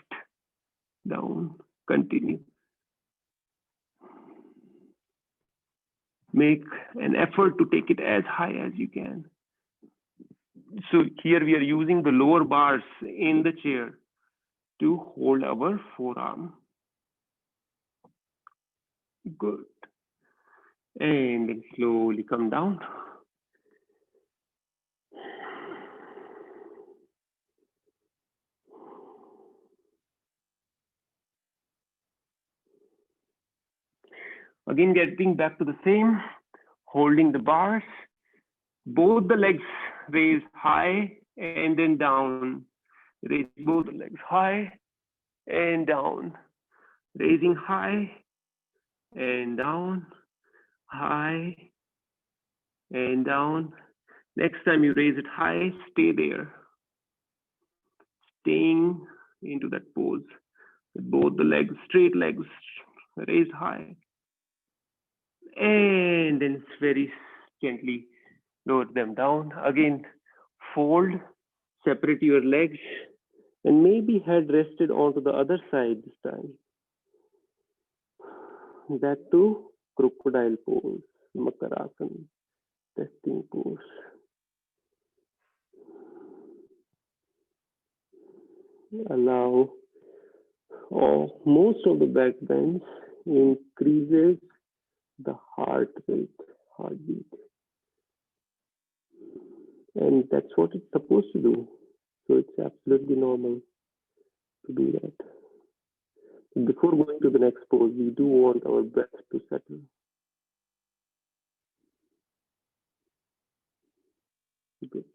Down. Continue. Make an effort to take it as high as you can. So here we are using the lower bars in the chair to hold our forearm. Good. And then slowly come down. Again, getting back to the same, holding the bars, both the legs raise high and then down. Raise both the legs high and down. Raising high and down, high and down. Next time you raise it high, stay there. Staying into that pose. With both the legs, straight legs, raise high. And then very gently lower them down. Again, fold, separate your legs, and maybe head rested onto the other side this time. Back to crocodile pose, Makarasana, resting pose. Allow most of the back bends increases the heart rate, heartbeat. And that's what it's supposed to do. So it's absolutely normal to do that. Before going to the next pose, we do want our breath to settle. Good.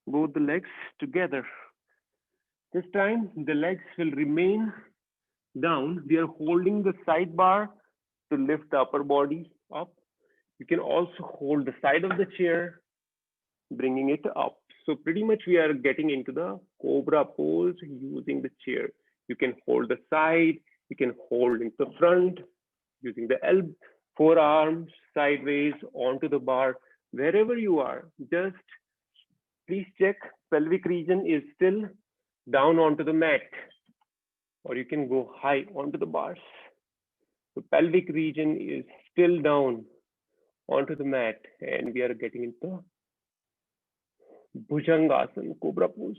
Both the legs together. This time, the legs will remain down. We are holding the side bar to lift the upper body up. You can also hold the side of the chair, bringing it up. So pretty much we are getting into the cobra pose using the chair. You can hold the side, you can hold in the front, using the elbow, forearms sideways onto the bar, wherever you are. Just please check pelvic region is still down onto the mat, or you can go high onto the bars. The pelvic region is still down onto the mat, and we are getting into Bhujangasana, cobra pose.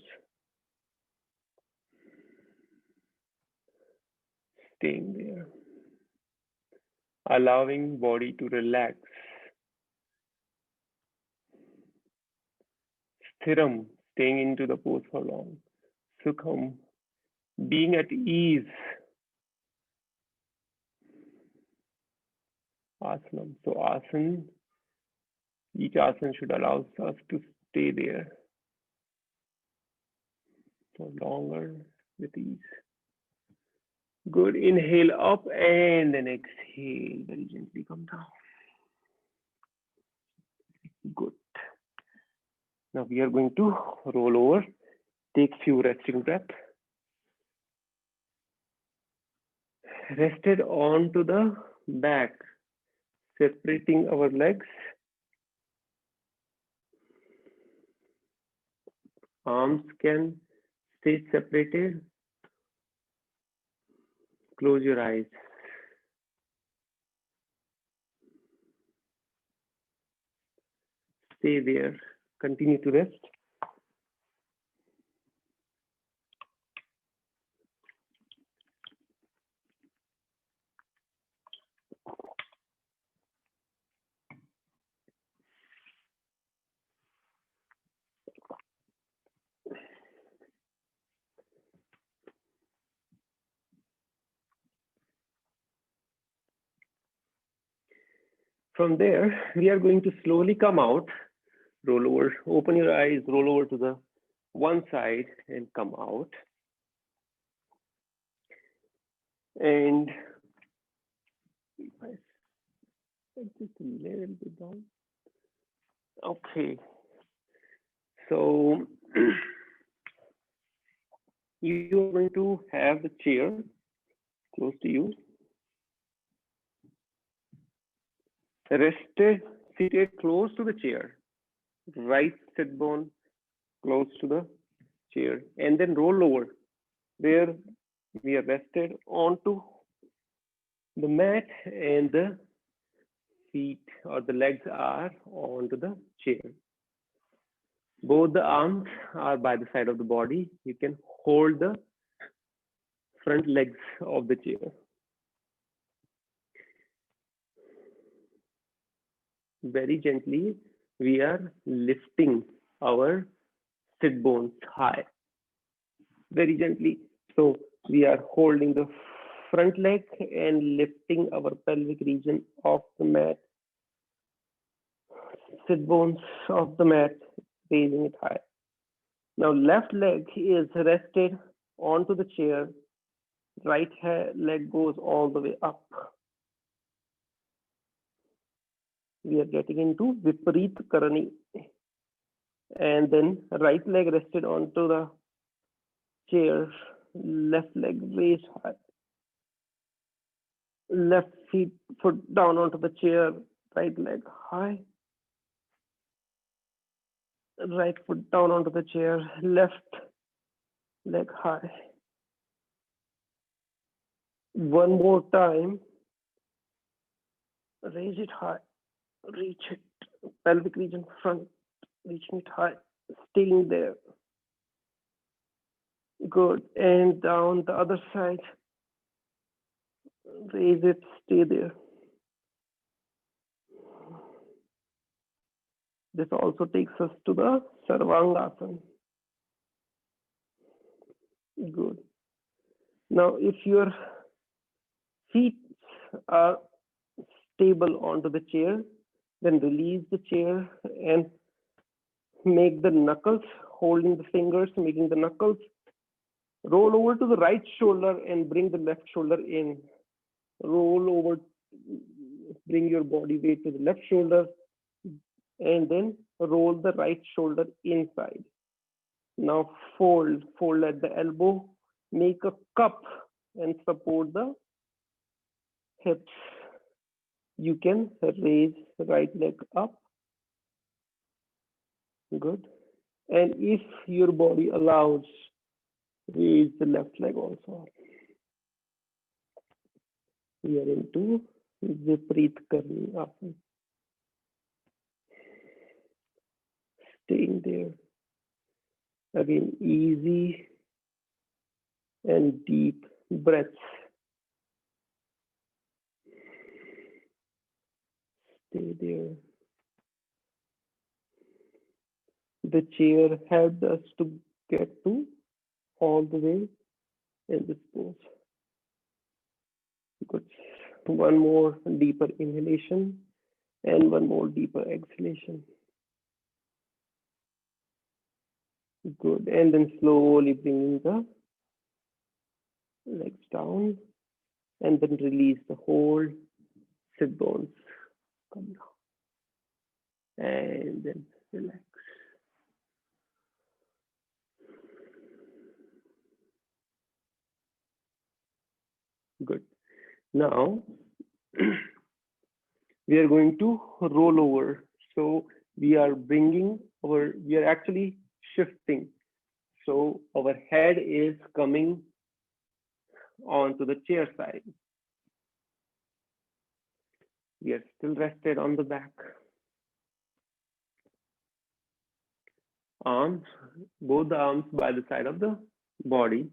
Staying there, allowing body to relax. Sthiram, staying into the pose for long. Sukham, being at ease. Asanam. So asana, each asana should allow us to stay there for longer with ease. Good. Inhale up and then exhale. Very gently come down. Good. Now we are going to roll over. Take few resting breaths. Rested onto the back, separating our legs. Arms can stay separated. Close your eyes. Stay there. Continue to rest. From there, we are going to slowly come out, roll over, open your eyes, roll over to the one side and come out. And just a little bit down. Okay. So you are going to have the chair close to you. Rested, seated close to the chair. Right sit bone close to the chair. And then roll over. There we are rested onto the mat and the feet or the legs are onto the chair. Both the arms are by the side of the body. You can hold the front legs of the chair. Very gently, we are lifting our sit bones high. Very gently. So we are holding the front leg and lifting our pelvic region off the mat. Sit bones off the mat, raising it high. Now left leg is rested onto the chair. Right leg goes all the way up. We are getting into Viparit Karani. And then right leg rested onto the chair. Left leg raised high. Left foot down onto the chair. Right leg high. Right foot down onto the chair. Left leg high. One more time. Raise it high. Reach it. Pelvic region front. Reaching it high. Staying there. Good. And down the other side. Raise it. Stay there. This also takes us to the Sarvangasana. Good. Now, if your feet are stable onto the chair, then release the chair and make the knuckles, holding the fingers, making the knuckles. Roll over to the right shoulder and bring the left shoulder in. Roll over, bring your body weight to the left shoulder, and then roll the right shoulder inside. Now fold at the elbow, make a cup and support the hips. You can raise the right leg up. Good. And if your body allows, raise the left leg also. We are into Viparit Karani Asana. Staying there. Again, easy and deep breaths. Stay there. The chair helped us to get to all the way in this pose. Good. one more deeper inhalation and one more deeper exhalation. Good. And then slowly bringing the legs down and then release the whole sit bones. Come down. And then relax. Good. Now, we are going to roll over. So we are actually shifting. So our head is coming onto the chair side. We are still rested on the back. Arms, both the arms by the side of the body.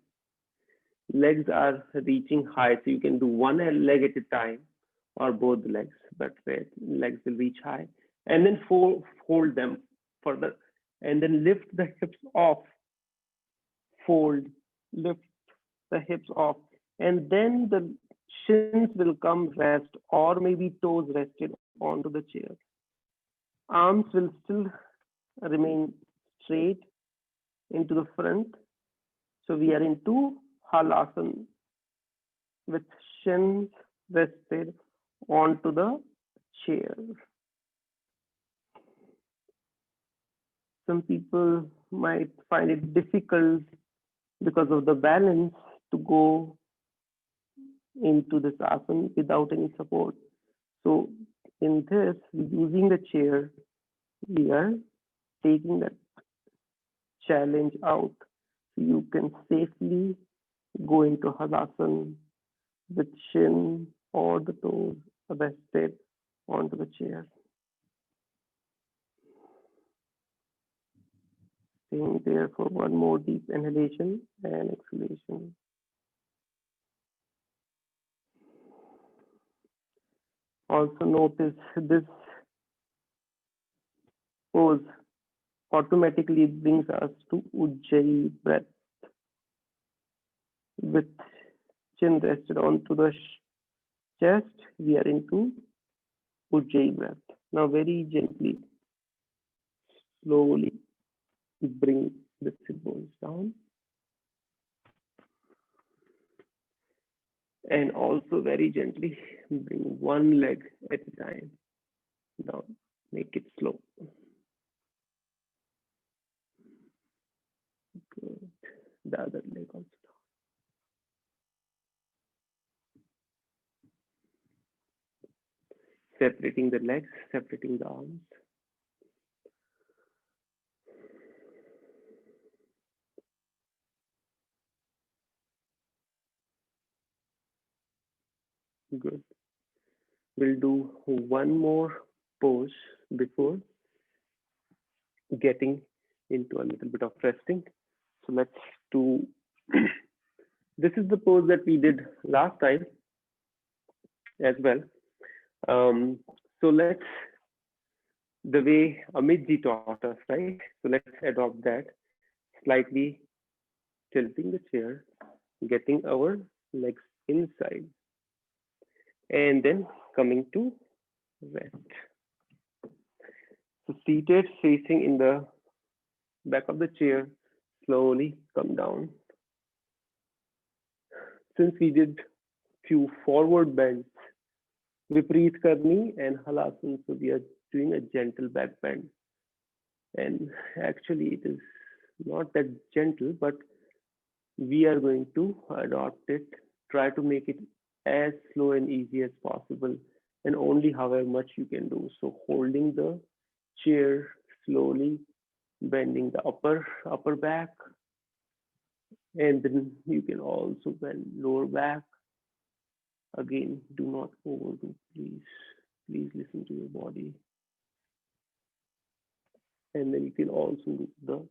Legs are reaching high, so you can do one leg at a time or both legs, but legs will reach high. And then fold them further, and then lift the hips off. Fold, lift the hips off, and then the shins will come rest, or maybe toes rested onto the chair. Arms will still remain straight into the front. So we are into halasana with shins rested onto the chair. Some people might find it difficult because of the balance to go into this asana without any support. So in this, using the chair, we are taking that challenge out. So you can safely go into halasana with shin or the toes rested onto the chair. Staying there for one more deep inhalation and exhalation. Also notice this pose automatically brings us to Ujjayi breath. With chin rested onto the chest, we are into Ujjayi breath. Now very gently, slowly bring the sit bones down. And also very gently bring one leg at a time down. Make it slow. Good. The other leg also down. Separating the legs, separating the arms. Good. We'll do one more pose before getting into a little bit of resting. So let's do, this is the pose that we did last time as well. So let's, the way Amitji taught us, right? So let's adopt that. Slightly tilting the chair, getting our legs inside, and then coming to rest. So seated, facing in the back of the chair, slowly come down. Since we did few forward bends, Vipreet Karni and Halasana, so we are doing a gentle back bend. And actually it is not that gentle, but we are going to adopt it, try to make it as slow and easy as possible, and only however much you can do. So holding the chair, slowly bending the upper back, and then you can also bend lower back. Again, do not overdo, please. Please listen to your body. And then you can also do the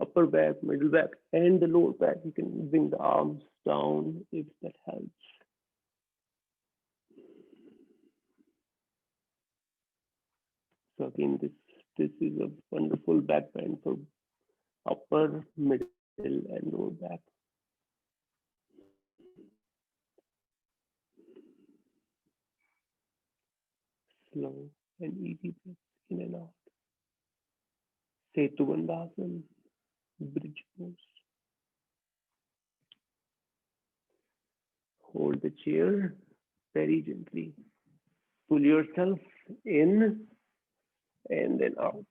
upper back, middle back, and the lower back. You can bring the arms down if that helps. So again, this is a wonderful back bend for upper, middle, and lower back. Slow and easy breath in and out. Setu Bandhasan, bridge pose. Hold the chair very gently. Pull yourself in and then out.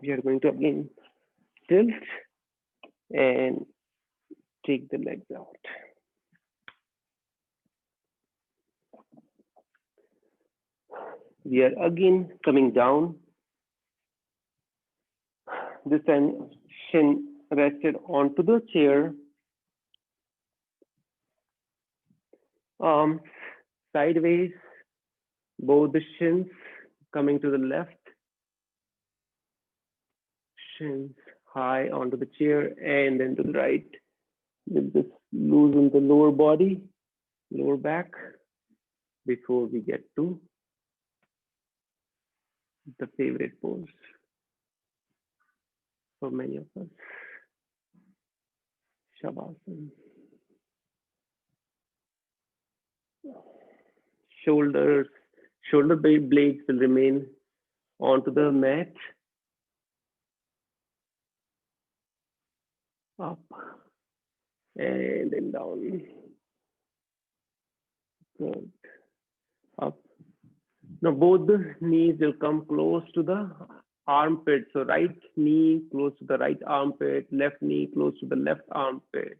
We are going to again tilt and take the legs out. We are again coming down. This time shin rested onto the chair. Arms sideways, both the shins coming to the left. Shins high onto the chair and then to the right. We'll just loosen the lower body, lower back before we get to the favorite pose for many of us, Shavasana. Shoulder blades will remain onto the mat. Up and then down. Good. Up. Now both the knees will come close to the armpit. So right knee close to the right armpit, left knee close to the left armpit.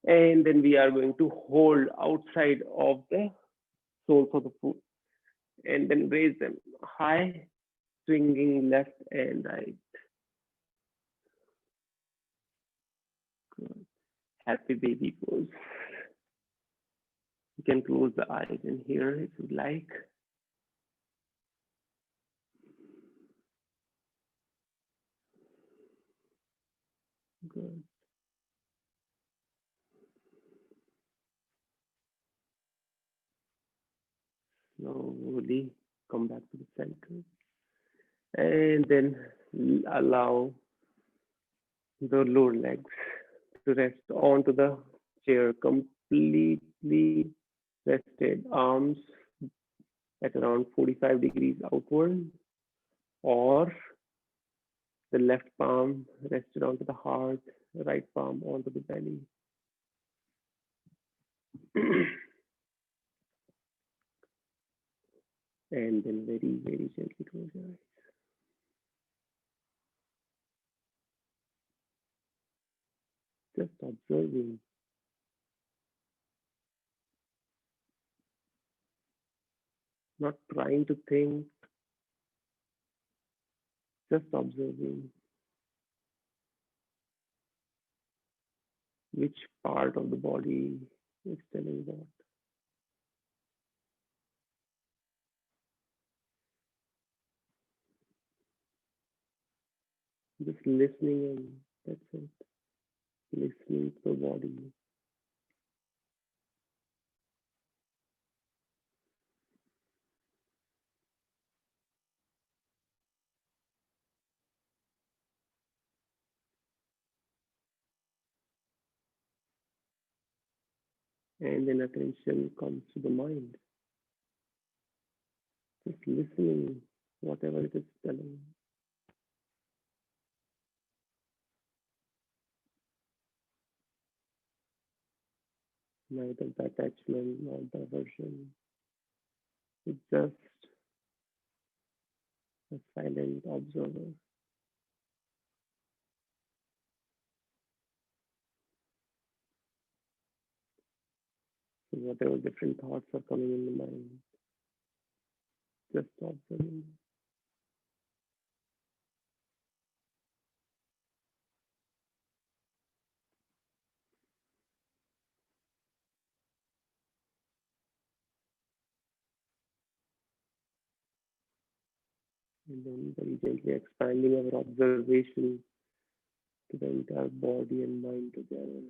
And then we are going to hold outside of the soles of the foot. And then raise them high, swinging left and right. Good. Happy baby pose. You can close the eyes in here if you like. Good. Slowly come back to the center. And then allow the lower legs to rest onto the chair, completely rested, arms at around 45 degrees outward, or the left palm rested onto the heart, right palm onto the belly. And then very, very gently close your eyes. Just observing. Not trying to think, just observing which part of the body is telling what. Just listening and that's it. Listening to the body. And then attention comes to the mind. Just listening, whatever it is telling. Neither the attachment nor the aversion. It's just a silent observer. So whatever different thoughts are coming in the mind, just observing. And then very gently expanding our observation to the entire body and mind together.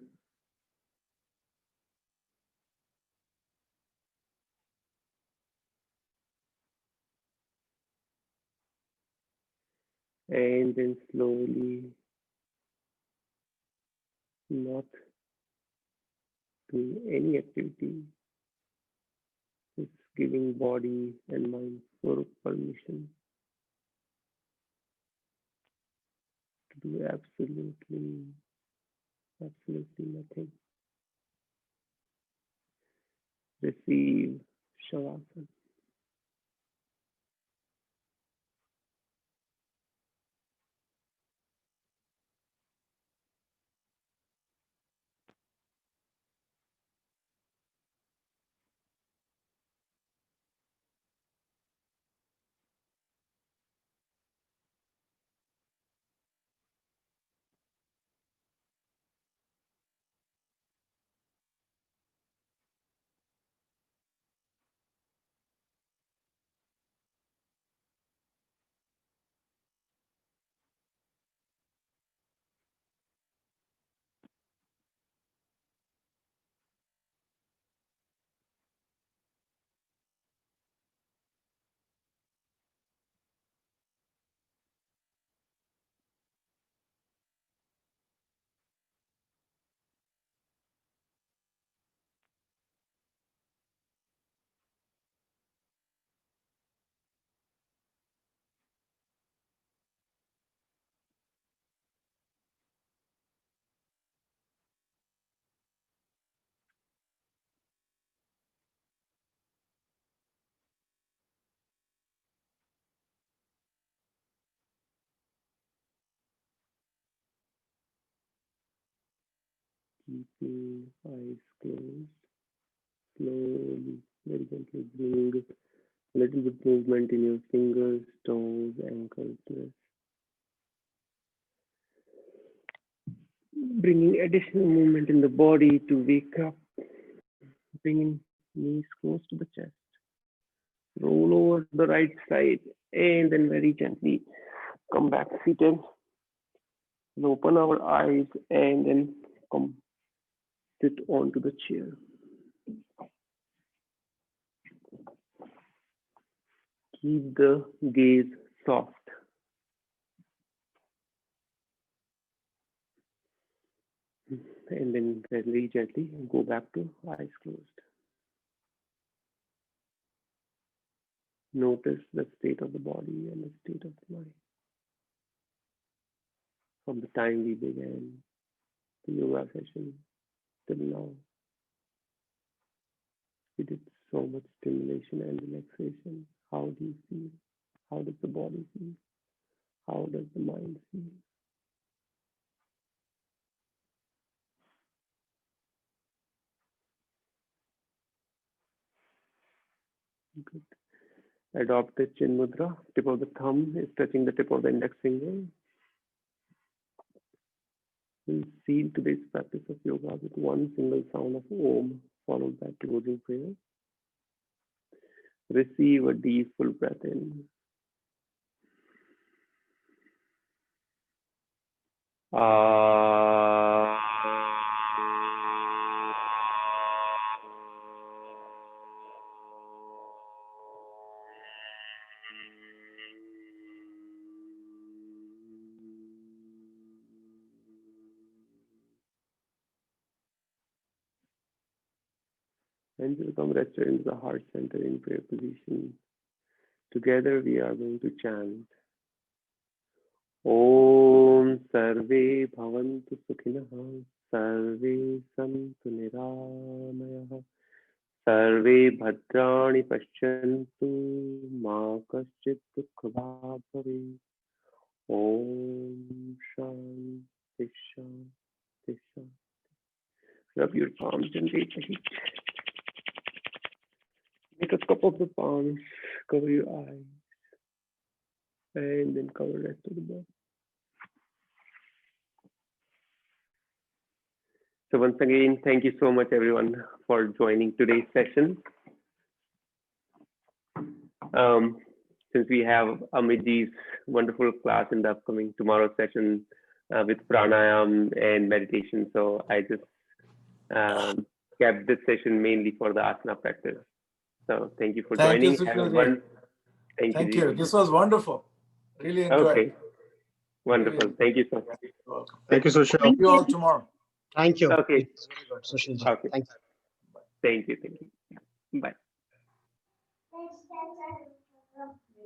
And then slowly, not doing any activity, giving body and mind full permission to do absolutely nothing. Receive Shavasana. Keeping eyes closed. Slowly, very gently bring a little bit movement in your fingers, toes, ankles, wrists. Bringing additional movement in the body to wake up. Bringing knees close to the chest. Roll over to the right side and then very gently come back seated. And open our eyes and then come sit onto the chair. Keep the gaze soft. And then very gently go back to eyes closed. Notice the state of the body and the state of the mind. From the time we began the yoga session till now, we did so much stimulation and relaxation. How do you feel? How does the body feel? How does the mind feel? Good. Adopt the chin mudra. Tip of the thumb is touching the tip of the index finger. We'll seal today's practice of yoga with one single sound of Om, followed by closing prayer. Receive a deep, full breath in. And you'll come rest into the heart center in prayer position. Together we are going to chant Om Sarve Bhavantu Sukhinah Sarve Santu Niramayah Sarve Bhadrani Pashyantu Ma Kaschit Dukha Bhavet Om Shanti Shanti Shanti. Rub your palms and wait a heat. Make a cup of the palms, cover your eyes, and then cover the rest of the body. So once again, thank you so much everyone for joining today's session. Since we have Amitji's wonderful class in the upcoming tomorrow session with pranayam and meditation, so I just kept this session mainly for the asana practice. So thank you for joining. Thank you. This was wonderful. Really enjoyed. Okay. Wonderful. Really. Thank you so much. You're welcome. Thank you, Sushil. See you all tomorrow. Thank you. Okay. It's very good, Sushil ji. Okay. Thank you. Thank you. Thank you. Bye.